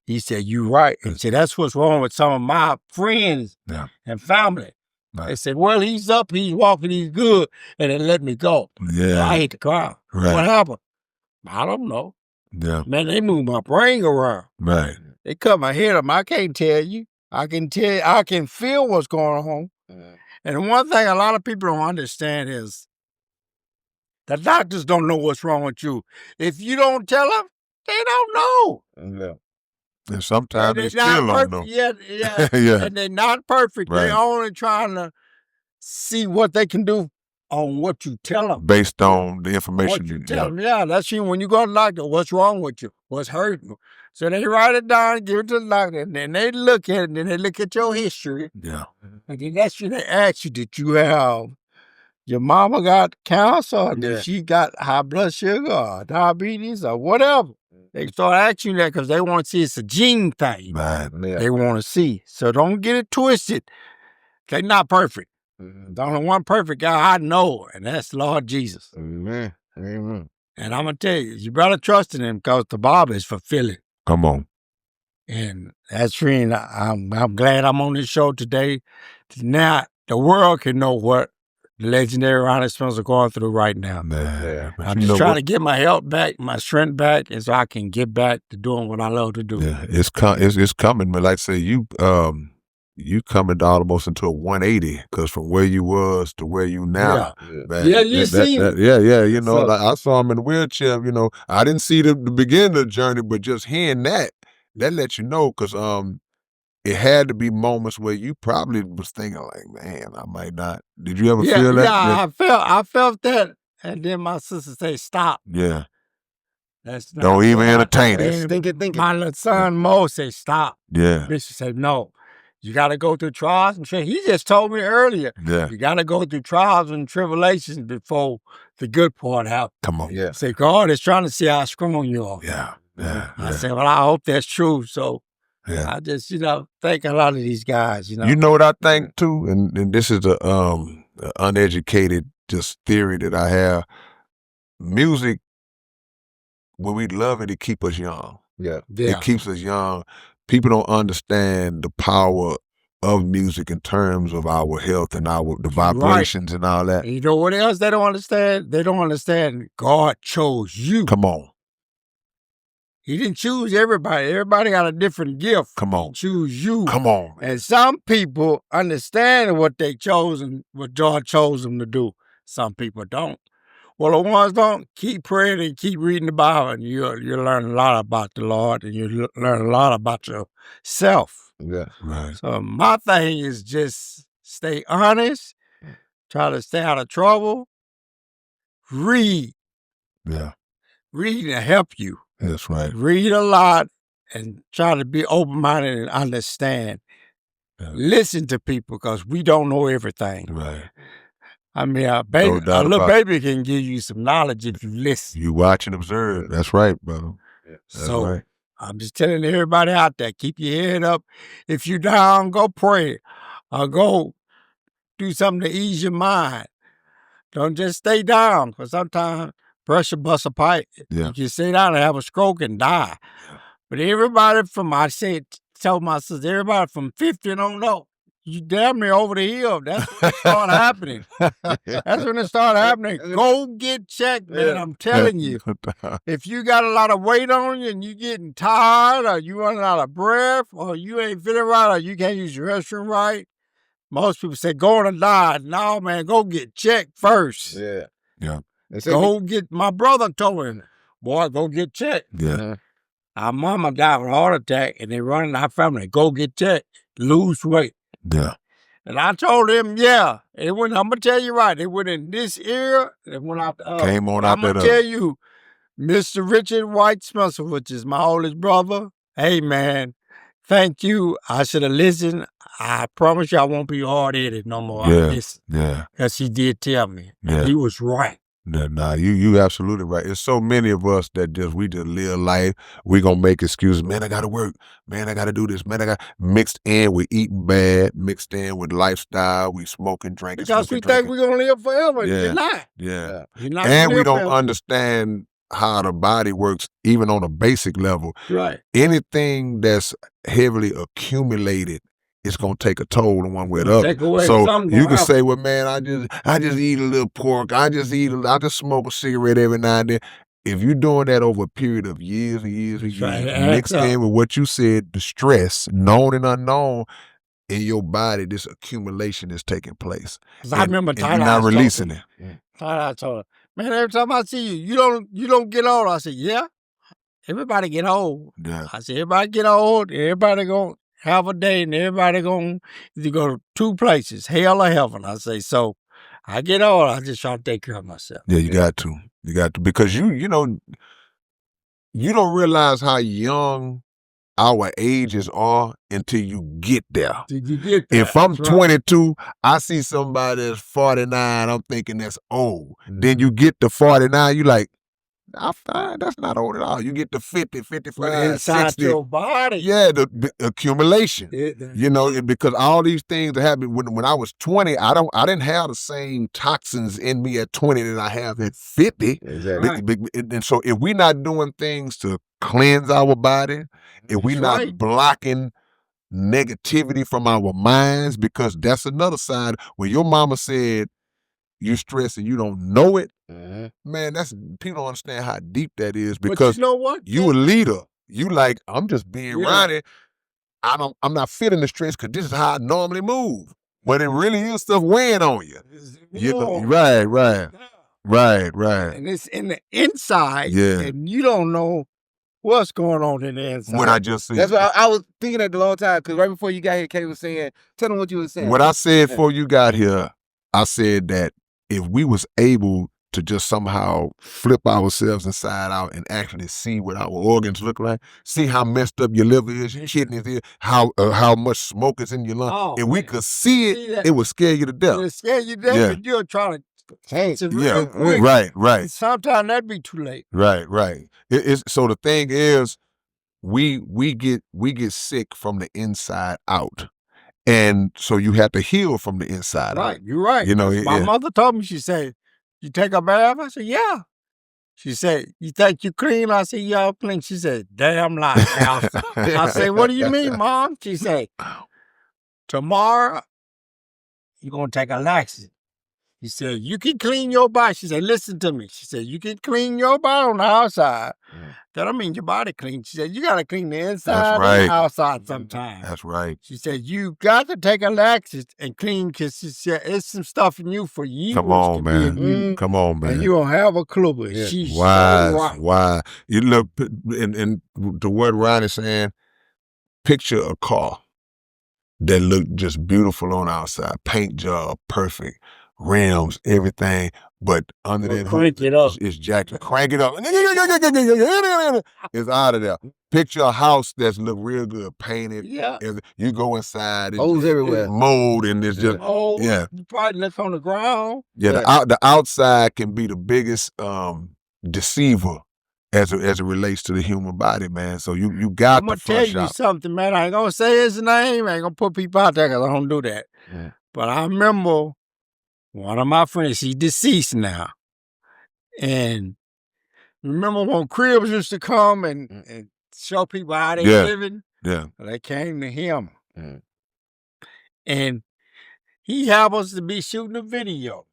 He said, you right. And said, that's what's wrong with some of my friends and family. They said, well, he's up, he's walking, he's good, and they let me go. Yeah. I hate the crowd. Right. What happened? I don't know. Yeah. Man, they move my brain around. Right. They cut my head up. I can't tell you. I can tell you, I can feel what's going on. And one thing a lot of people don't understand is the doctors don't know what's wrong with you. If you don't tell them, they don't know. And sometimes they they're still not don't know. perfect. Yeah. Yeah. And they're not perfect. Right. They're only trying to see what they can do on what you tell them. Based on the information What you tell them. Yeah, that's you. When you go to the doctor, what's wrong with you? What's hurting you? So they write it down, give it to the doctor, and then they look at it, and then they look at your history. Yeah. And then that's when they ask you, did you have, your mama got cancer, or did she got high blood sugar, or diabetes, or whatever? They start asking you that because they want to see it's a gene thing. Right. They want to see. So don't get it twisted. They're not perfect. The only one perfect guy I know, and that's Lord Jesus. Amen. And I'm going to tell you, you better trust in him because the Bible is fulfilling. Come on. And that's friend, I'm glad I'm on this show today. Now the world can know what the legendary Ronnie Spencer going through right now. Man. I'm just trying to get my health back, my strength back, and so I can get back to doing what I love to do. Yeah, it's coming, but like I say, you coming almost into a 180 because from where you was to where you now. Man, You see him. Yeah. You know, like I saw him in the wheelchair. You know, I didn't see the beginning of the journey, but just hearing that lets you know because it had to be moments where you probably was thinking like, man, I might not. Did you ever feel that? Yeah, I felt that, and then my sister say, "Stop." Yeah. That's not Don't even entertain it. Think. My little son Mo say, "Stop." Yeah. Bishop said, "No, you got to go through trials and tribulations." He just told me earlier. Yeah. You got to go through trials and tribulations before the good part happens. Come on. Yeah. Say God is trying to see how strong you are. Yeah. Yeah. I said, well, I hope that's true. So Yeah. I just, thank a lot of these guys, You know what I think too, and this is a uneducated just theory that I have. Music, when we love it, it keeps us young. Yeah. It keeps us young. People don't understand the power of music in terms of our health and the vibrations and all that. And you know what else they don't understand? They don't understand God chose you. Come on. He didn't choose everybody. Everybody got a different gift. Come on. He choose you. Come on. Man. And some people understand what they chosen, what God chose them to do. Some people don't. Well, the ones don't, keep praying and keep reading the Bible, and you'll learn a lot about the Lord, and you'll learn a lot about yourself. Yeah. Right. So my thing is just stay honest, try to stay out of trouble, read. Yeah. Read to help you. That's right. Read a lot and try to be open-minded and understand. Yeah. Listen to people because we don't know everything. Right. I mean, a little baby can give you some knowledge if you listen. You watch and observe. That's right, brother. Yeah. That's so right. I'm just telling everybody out there, keep your head up. If you're down, go pray or go do something to ease your mind. Don't just stay down because sometimes pressure busts a pipe. Yeah. You can stay down and have a stroke and die. Yeah. But everybody tell my sister, everybody from 50 and on up, you damn near over the hill. That's when it started happening. That's when it started happening. Go get checked, man. I'm telling you. If you got a lot of weight on you and you getting tired or you running out of breath or you ain't feeling right or you can't use your restroom right, most people say, go on and die. No, man, go get checked first. Yeah. Yeah. My brother told me, boy, go get checked. Yeah. Our mama died of a heart attack and they running our family, go get checked, lose weight. Yeah. And I told him, yeah. It went, I'm going to tell you right, it went in this ear, it went out the other. Came on out I'm going to tell you, Mr. Richard White Spencer, which is my oldest brother, hey, man, thank you. I should have listened. I promise you I won't be hard-headed no more. Yeah. Yeah. Because he did tell me. Yeah. He was right. Nah, you absolutely right. There's so many of us that we just live life. We gonna make excuses. Man, I gotta work. Man, I gotta do this. Man, I got mixed in with eating bad, mixed in with lifestyle. We smoking, drinking. Because we think we're gonna live forever. Yeah. You're not. Yeah. You're not And we don't forever. understand how the body works, even on a basic level. Right. Anything that's heavily accumulated, it's gonna take a toll on one way or the other. So you can say, well, man, I just eat a little pork. I just smoke a cigarette every now and then. If you're doing that over a period of years and years and years, mixed in with what you said, the stress, known and unknown, in your body, this accumulation is taking place. I remember you're not releasing it. I told her, man, every time I see you, you don't get old. I said, yeah, everybody get old. Yeah. I said, everybody get old. Everybody gonna have a day, and everybody gonna either go to two places, hell or heaven. I say, so I get old. I just try to take care of myself. Yeah, you got to. You got to, because you don't realize how young our ages are until you get there. Did you get there? If I'm 22, I see somebody that's 49, I'm thinking that's old. Then you get to 49, you like, I'm fine, that's not old at all. You get to 50, 55, inside 60. your body. Yeah, the accumulation. Because all these things that happened when I was 20, I didn't have the same toxins in me at 20 that I have at 50. Exactly. And so if we're not doing things to cleanse our body, if we're not blocking negativity from our minds, because that's another side. When your mama said you stress and you don't know it, man, people don't understand how deep that is, because but you know what? You a leader. You like, I'm just being Ronnie. I'm not feeling the stress because this is how I normally move. But it really is stuff weighing on you. You know, right. And it's in the inside, Yeah. and you don't know what's going on in the inside. What I just said. That's what I was thinking that the long time, because right before you got here, Kay was saying, tell them what you were saying. What I said before you got here, I said that if we was able to just somehow flip ourselves inside out and actually see what our organs look like, see how messed up your liver is, your kidneys is, how much smoke is in your lungs. If we could see it, it would scare you to death. It would scare you to death, and you'll try to Can't. real quick. Right. Sometimes that'd be too late. Right. It's so the thing is, we get sick from the inside out, and so you have to heal from the inside out. Right, you're right. You know, my mother told me. She said, "You take a bath?" I said, "Yeah." She said, "You think you clean?" I said, "Yeah, I'm clean." She said, "Damn lie." I said, "What do you mean, Mom?" She said, "Tomorrow you're gonna take a laxative." He said, "You can clean your body." She said, "Listen to me." She said, "You can clean your body on the outside. That don't mean your body clean." She said, "You got to clean the inside and the outside sometimes." That's right. She said, "You got to take a laxative and clean," because she said, "It's some stuff in you for years." Come on, man. Come on, man. And you don't have a clue. Yeah. She's wise, so right. wise. You look, and to what Ronnie's saying, picture a car that looked just beautiful on the outside, paint job, perfect, rims, everything, but under that crank it up. It's jacked. Crank it up. It's out of there. Picture a house that's look real good, painted. Yeah. You go inside, Holes everywhere. mold, and it's just You probably left on the ground. Yeah, the outside can be the biggest deceiver as it relates to the human body, man. So you got to tell you something, man. I ain't gonna say his name. I ain't gonna put people out there because I don't do that. Yeah. But I remember one of my friends. He's deceased now, and remember when cribs used to come and show people how they living? Yeah, they came to him, and he happens to be shooting a video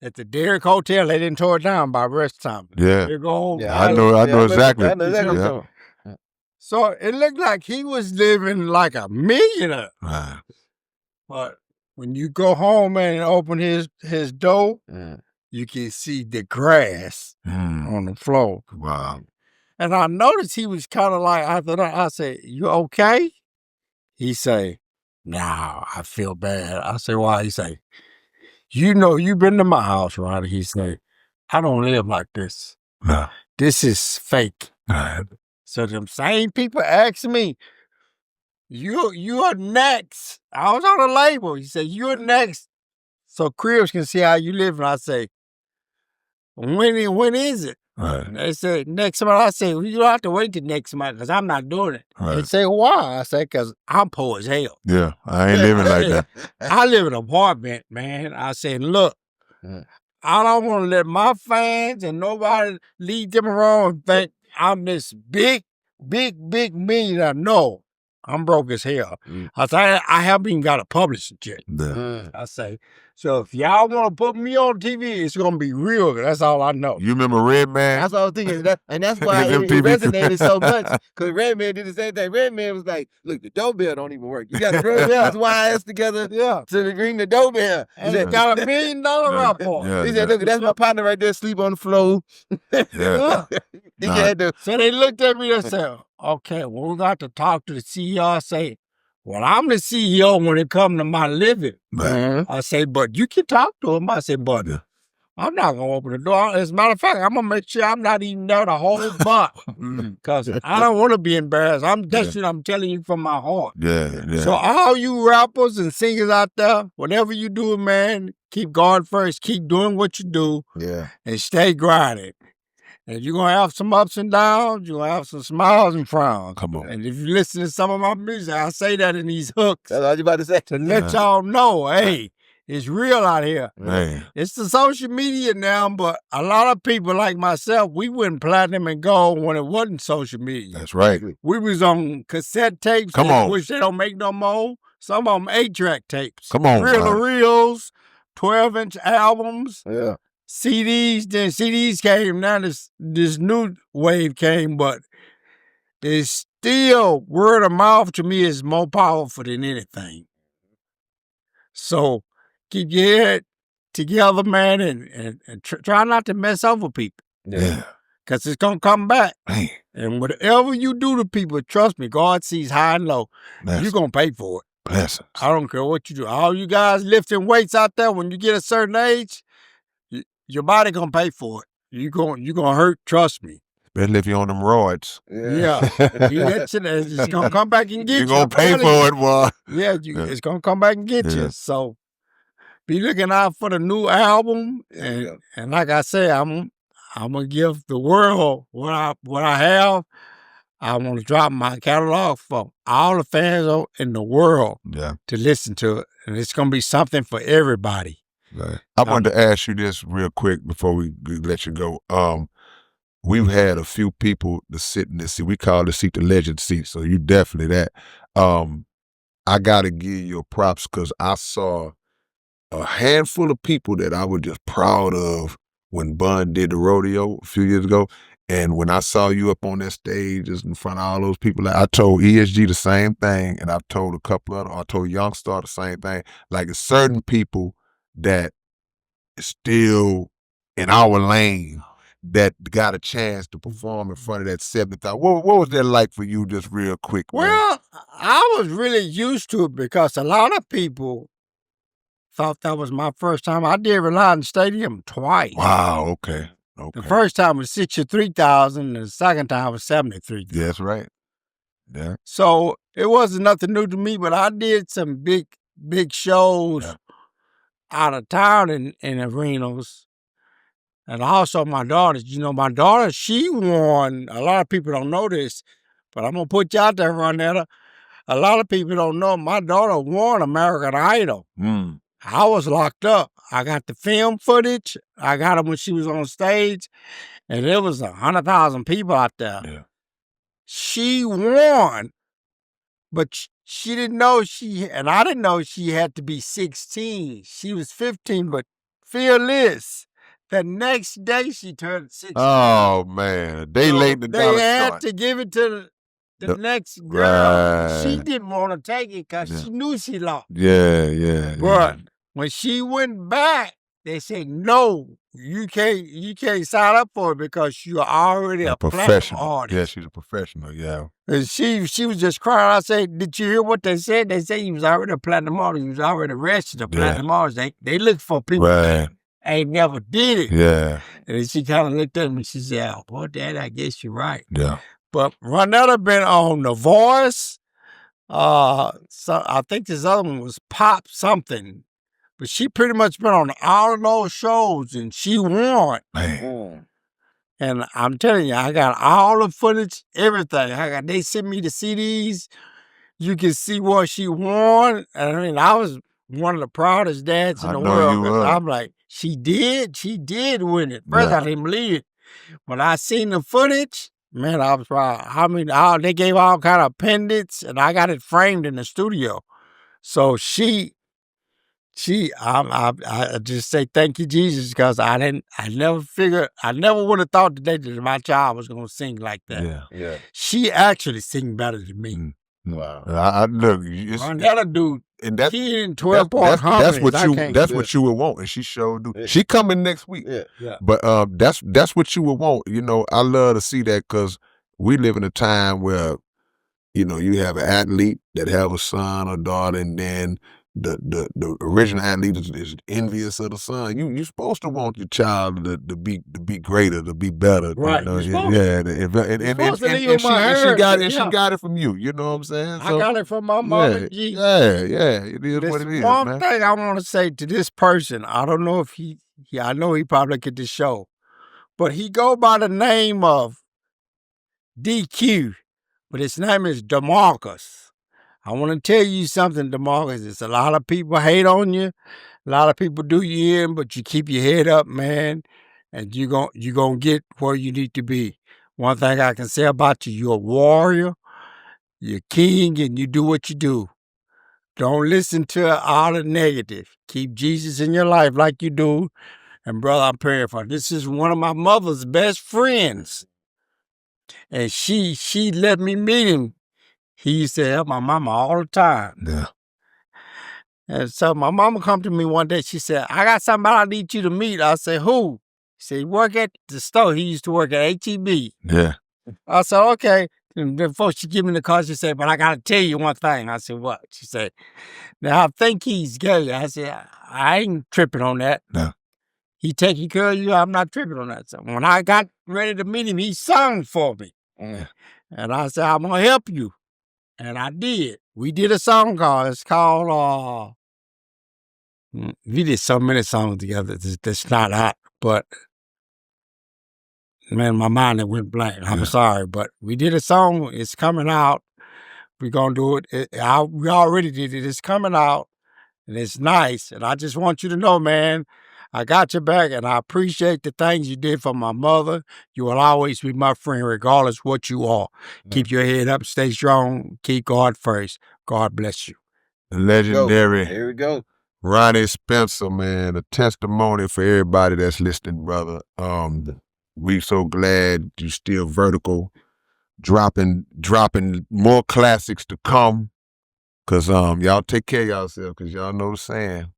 at the Derrick Hotel. They didn't tear it down by rest time. Yeah. They go, I know exactly. Yeah. So it looked like he was living like a millionaire. Right. But when you go home and open his door, you can see the grass on the floor. Wow. And I noticed he was kind of like, after that, I said, "You okay?" He say, "No, I feel bad." I say, "Why?" He say, "You know, you've been to my house, right?" He say, "I don't live like this. No. This is fake." Right. So them same people asked me, you're next. I was on a label. He said, "You're next, so cribs can see how you live." And I say, when is it? Right. And they said, "Next month." I say, "Well, you don't have to wait till next month because I'm not doing it." Right. They say, "Why?" I say, "Because I'm poor as hell. Yeah, I ain't living like that. I live in an apartment, man." I said, "Look, I don't want to let my fans and nobody lead them wrong and think I'm this big millionaire. No, I'm broke as hell." I say, "I haven't even got a publisher yet." I say, "So if y'all want to put me on TV, it's going to be real. That's all I know." You remember Redman? That's what I was thinking. And that's why it resonated so much. Because Redman did the same thing. Redman was like, "Look, the doorbell don't even work. You got to throw his wires together to ring the doorbell." And he got $1 million rapport. He said, "Look, that's my partner right there, sleep on the floor." So they looked at me and said, "Okay, well, we got to talk to the CEO." I say, "Well, I'm the CEO when it comes to my living." I say, "But you can talk to him." I say, "But I'm not going to open the door. As a matter of fact, I'm going to make sure I'm not even there the whole month because I don't want to be embarrassed. That's what I'm telling you from my heart." Yeah. So all you rappers and singers out there, whatever you do, man, keep God first. Keep doing what you do and stay grinding. And you're going to have some ups and downs. You're going to have some smiles and frowns. Come on. And if you listen to some of my music, I say that in these hooks. That's all you about to say. To let y'all know, hey, it's real out here. Man. It's the social media now, but a lot of people like myself, we went platinum and gold when it wasn't social media. That's right. We was on cassette tapes, which they don't make no more. Some of them 8-track tapes. Come on, Reel-to-reels, 12-inch albums. Yeah. CDs, then CDs came. Now this new wave came, but it's still word of mouth to me is more powerful than anything. So keep your head together, man, and try not to mess over people. Yeah. Because it's going to come back. Man. And whatever you do to people, trust me, God sees high and low. You're going to pay for it. Blessings. I don't care what you do. All you guys lifting weights out there, when you get a certain age, your body gonna pay for it. You gonna hurt. Trust me. Especially if you're on them roids. Yeah. It's gonna come back and get you. You're gonna pay for it, boy. Yeah, it's gonna come back and get you. So be looking out for the new album. And like I say, I'm gonna give the world what I have. I want to drop my catalog for all the fans in the world to listen to it. And it's going to be something for everybody. Right. I wanted to ask you this real quick before we let you go. We've had a few people to sit in this seat. We call the seat the legend seat. So you definitely that. I got to give you props because I saw a handful of people that I was just proud of when Bun did the rodeo a few years ago. And when I saw you up on that stage just in front of all those people, I told ESG the same thing, and I've told a couple of them, I told Youngstar the same thing. Like, it's certain people that is still in our lane that got a chance to perform in front of that 70,000. What was that like for you, just real quick, man? Well, I was really used to it because a lot of people thought that was my first time. I did Reliance Stadium twice. Wow, okay. The first time was 63,000, and the second time was 73,000. Yeah, that's right. Yeah. So it wasn't nothing new to me, but I did some big shows out of town in arenas. And also my daughters, my daughter, she won. A lot of people don't know this, but I'm going to put you out there, Ronetta. A lot of people don't know my daughter won American Idol. I was locked up. I got the film footage. I got it when she was on stage, and there was 100,000 people out there. Yeah. She won, but she didn't know and I didn't know she had to be 16. She was 15, but feel this. The next day she turned 16. Oh, man. A day late in the They had to give it to the next girl. Right. She didn't want to take it because she knew she lost. Yeah. But when she went back, they said, no, you can't sign up for it because you're already a professional artist. Yeah, she's a professional, yeah. And she was just crying. I said, did you hear what they said? They said he was already a platinum artist. He was already registered a platinum artist. They look for people that ain't never did it. Yeah. And she kind of looked at me and she said, oh, boy, Dad, I guess you're right. Yeah. But Ronetta been on The Voice. So I think this other one was Pop something. But she pretty much been on all of those shows, and she won. Man. And I'm telling you, I got all the footage, everything. They sent me the CDs. You can see what she won. And I mean, I was one of the proudest dads in the world. I'm like, she did win it. First, I didn't believe it. When I seen the footage, man, I was proud. I mean, they gave all kind of pendants, and I got it framed in the studio. So I just say thank you, Jesus, because I never would have thought today that my child was going to sing like that. Yeah. She actually sing better than me. Wow. I look, Ronetta dude, and that's she in 12-point harmonies. That's what you would want, and she showed do. She coming next week. Yeah. But that's what you would want. I love to see that because we live in a time where, you have an athlete that have a son or daughter, and then the original athlete is envious of the son. You're supposed to want your child to be greater, to be better. Right. And she got it from you. You know what I'm saying? I got it from my mama. Yeah. It is what it is, one man. thing I want to say to this person, I don't know if I know he probably get this show, but he go by the name of DQ, but his name is DeMarcus. I want to tell you something, DeMarcus. It's a lot of people hate on you. A lot of people do you in, but you keep your head up, man, and you're gonna get where you need to be. One thing I can say about you, you're a warrior, you're king, and you do what you do. Don't listen to all the negative. Keep Jesus in your life like you do. And brother, I'm praying for you. This is one of my mother's best friends. And she let me meet him. He used to help my mama all the time. Yeah. And so my mama come to me one day. She said, I got somebody I need you to meet. I said, who? He said, he work at the store. He used to work at H-E-B. Yeah. I said, okay. And before she give me the call, she said, but I got to tell you one thing. I said, what? She said, now I think he's gay. I said, I ain't tripping on that. No. He taking care of you. I'm not tripping on that. So when I got ready to meet him, he sung for me. And I said, I'm going to help you. And I did. We did a song it's called We did so many songs together that's not out, but man, my mind it went blank. I'm sorry, but we did a song. It's coming out. We're gonna do it. We already did it. It's coming out, and it's nice. And I just want you to know, man, I got your back, and I appreciate the things you did for my mother. You will always be my friend, regardless what you are. Keep your head up, stay strong, keep God first. God bless you. Legendary. Here we go. Ronnie Spencer, man, a testimony for everybody that's listening, brother. We so glad you still vertical, dropping more classics to come. Cause y'all take care of yourself, cause y'all know the saying.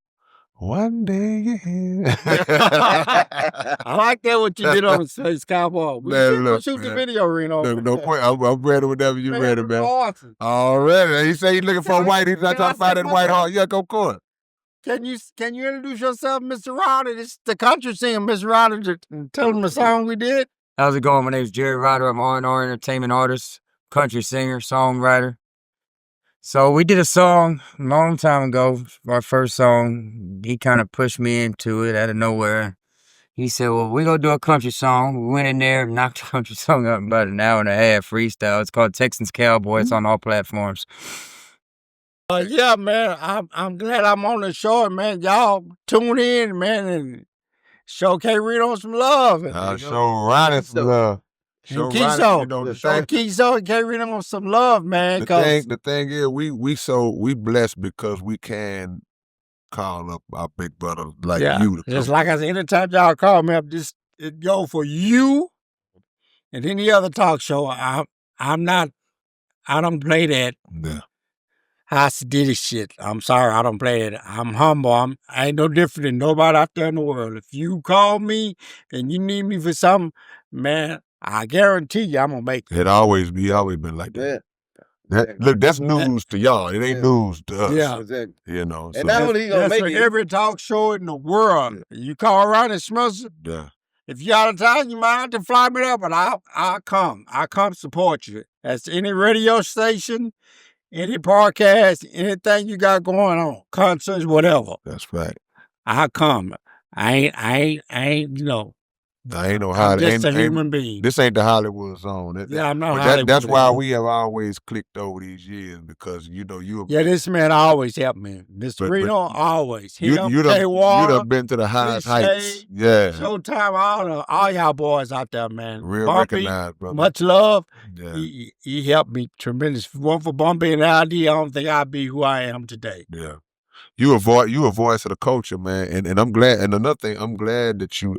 One day you I like that what you did on Space Cowboy. We should shoot the video, Reno. No point. I'm ready whenever you're ready, man. Awesome. Already. He said he's looking for a white. He's not trying to find that white heart. Yeah, go court. Can you introduce yourself, Mr. Ronnie? This is the country singer, Mr. Ronnie. Tell them the song we did. How's it going? My name's Jerry Ryder. I'm R&R entertainment artist, country singer, songwriter. So we did a song a long time ago, our first song. He kind of pushed me into it out of nowhere. He said, well, we're going to do a country song. We went in there and knocked the country song up in about an hour and a half freestyle. It's called Texans Cowboy. It's on all platforms. Yeah, man, I'm glad I'm on the show, man. Y'all tune in, man, and show K. Reno some love. Show Ronnie some love. Show Keyso and K. Reno some love, man. The thing is, we blessed because we can call up our big brother like you. To just like I said, anytime y'all call me up, it go for you and any other talk show. I don't play that. Yeah. House Diddy shit. I'm sorry, I don't play it. I'm humble. I ain't no different than nobody out there in the world. If you call me and you need me for something, man, I guarantee you I'm gonna make it. It always been like that. Look, that's news to y'all. It ain't news to us. Yeah. Exactly. You know. And not only gonna make it. Every talk show in the world. You call around and Spencer. Yeah. If you out of town, you might have to fly me up, but I'll come. I'll come support you. That's any radio station, any podcast, anything you got going on, concerts, whatever. That's right. I'll come. I ain't, you know. I ain't no Hollywood. I'm just a human being. This ain't the Hollywood zone. I'm not Hollywood. That's why we have always clicked over these years, because you know you. Yeah, this man always helped me. Mr. Reno always. You done been to the highest heights. Yeah. Showtime, all y'all boys out there, man. Real Bumpy, recognized, brother. Much love. Yeah. He helped me tremendous. If it weren't for Bumpy and ID, I don't think I'd be who I am today. Yeah. You a voice of the culture, man, and I'm glad. And another thing, I'm glad that you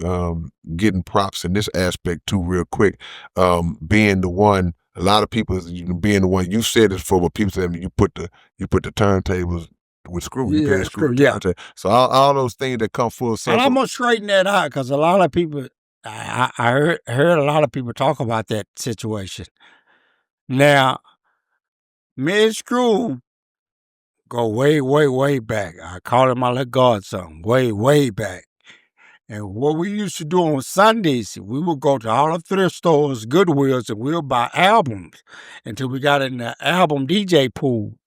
getting props in this aspect too, real quick. Being the one, a lot of people being the one. You said this before, but people say you put the turntables with screws. You play screw. Yeah. So all those things that come full circle. And I'm gonna straighten that out, because a lot of people, I heard a lot of people talk about that situation. Now, me and Screw go way, way, way back. I call him my little godson, way, way back. And what we used to do on Sundays, we would go to all the thrift stores, Goodwills, and we'll buy albums until we got in the album DJ pool.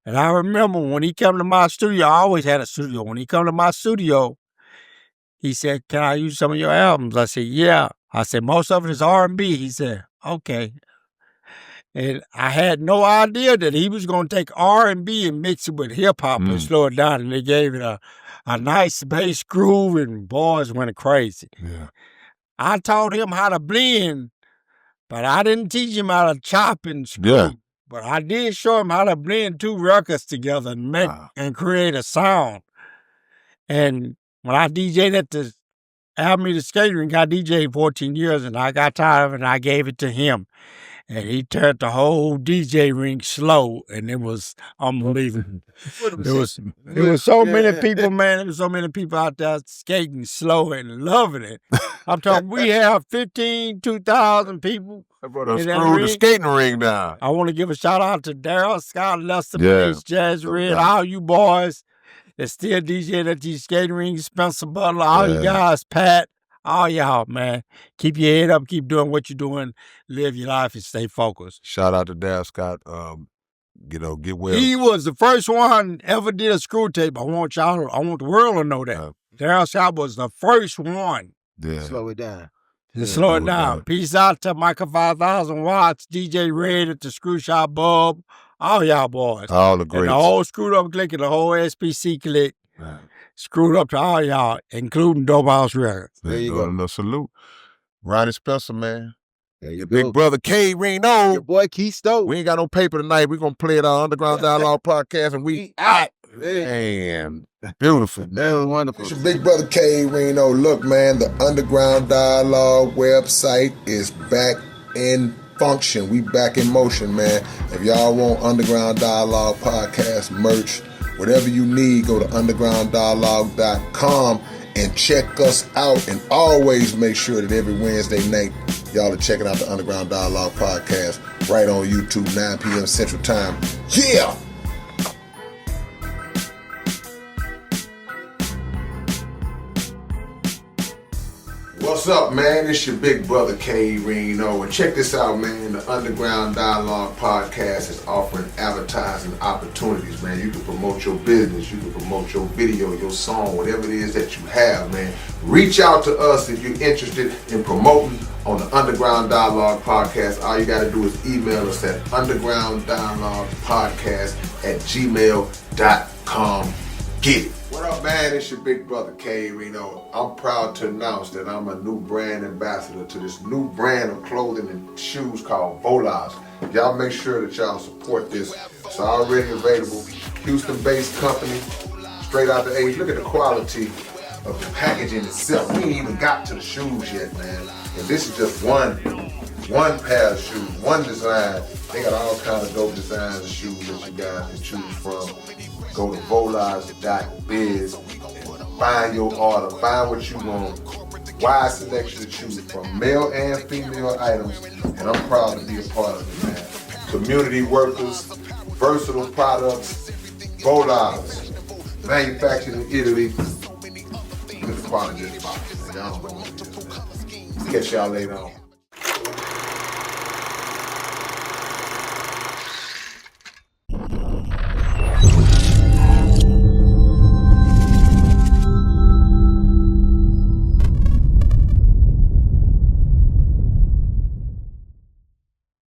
And I remember when he came to my studio, I always had a studio. When he come to my studio, he said, can I use some of your albums? I said, yeah. I said, most of it is R&B. He said, okay. And I had no idea that he was going to take R&B and mix it with hip-hop and slow it down. And they gave it a nice bass groove, and boys went crazy. Yeah. I taught him how to blend, but I didn't teach him how to chop and screw. Yeah. But I did show him how to blend two records together and make and create a sound. And when I DJ'd at the Alameda Skate Rink, I DJ'd 14 years, and I got tired of it, and I gave it to him. And he turned the whole DJ ring slow, and it was unbelievable. It was so many people, man. There was so many people out there skating slow and loving it. I'm talking, we have 2,000 people. I brought a screw the skating ring down. I want to give a shout out to Daryl, Scott, Lester, Page, Jazz Red, all you boys that still DJ at these skating rings, Spencer Butler, all you guys, Pat. All y'all, man, keep your head up, keep doing what you're doing, live your life and stay focused. Shout out to Dad Scott. get well. He was the first one ever did a screw tape. I want the world to know that. Daryl Sharp was the first one. Yeah. Slow it down. To slow it down. Peace out to Michael 5000 Watts, DJ Red at the Screw Shop Bub, all y'all boys. All the greats. And the whole Screwed Up Clique and the whole SPC Clique. Right. Screwed up to all y'all, including Dope House Records. There you go. A little salute. Ronnie Spencer, man. There you Big brother K Reno. Your boy Keith Stokes. We ain't got no paper tonight. We're going to play it on Underground Dialogue Podcast, and we out. Man, beautiful. That was wonderful. It's your big brother K Reno. Look, man, the Underground Dialogue website is back in function. We back in motion, man. If y'all want Underground Dialogue Podcast merch, whatever you need, go to undergrounddialogue.com and check us out. And always make sure that every Wednesday night, y'all are checking out the Underground Dialogue Podcast right on YouTube, 9 p.m. Central Time. Yeah! What's up, man? It's your big brother K Reno, and check this out, man. The Underground Dialogue Podcast is offering advertising opportunities, man. You can promote your business, you can promote your video, your song, whatever it is that you have, man. Reach out to us if you're interested in promoting on the Underground Dialogue Podcast. All you got to do is email us at undergrounddialoguepodcast@gmail.com. Get it. What up, man? It's your big brother K Reno. I'm proud to announce that I'm a new brand ambassador to this new brand of clothing and shoes called Volage. Y'all make sure that y'all support this. It's already available. Houston-based company, straight out the A's. Look at the quality of the packaging itself. We ain't even got to the shoes yet, man. And this is just one pair of shoes, one design. They got all kinds of dope designs of shoes that you guys can choose from. Go to volage.biz and find your order, find what you want. Wide selection to choose from, male and female items, and I'm proud to be a part of it, man. Community workers, versatile products, Volage, manufactured in Italy. Look at the quality of this box, man. Y'all don't know what it is, man. Catch y'all later on.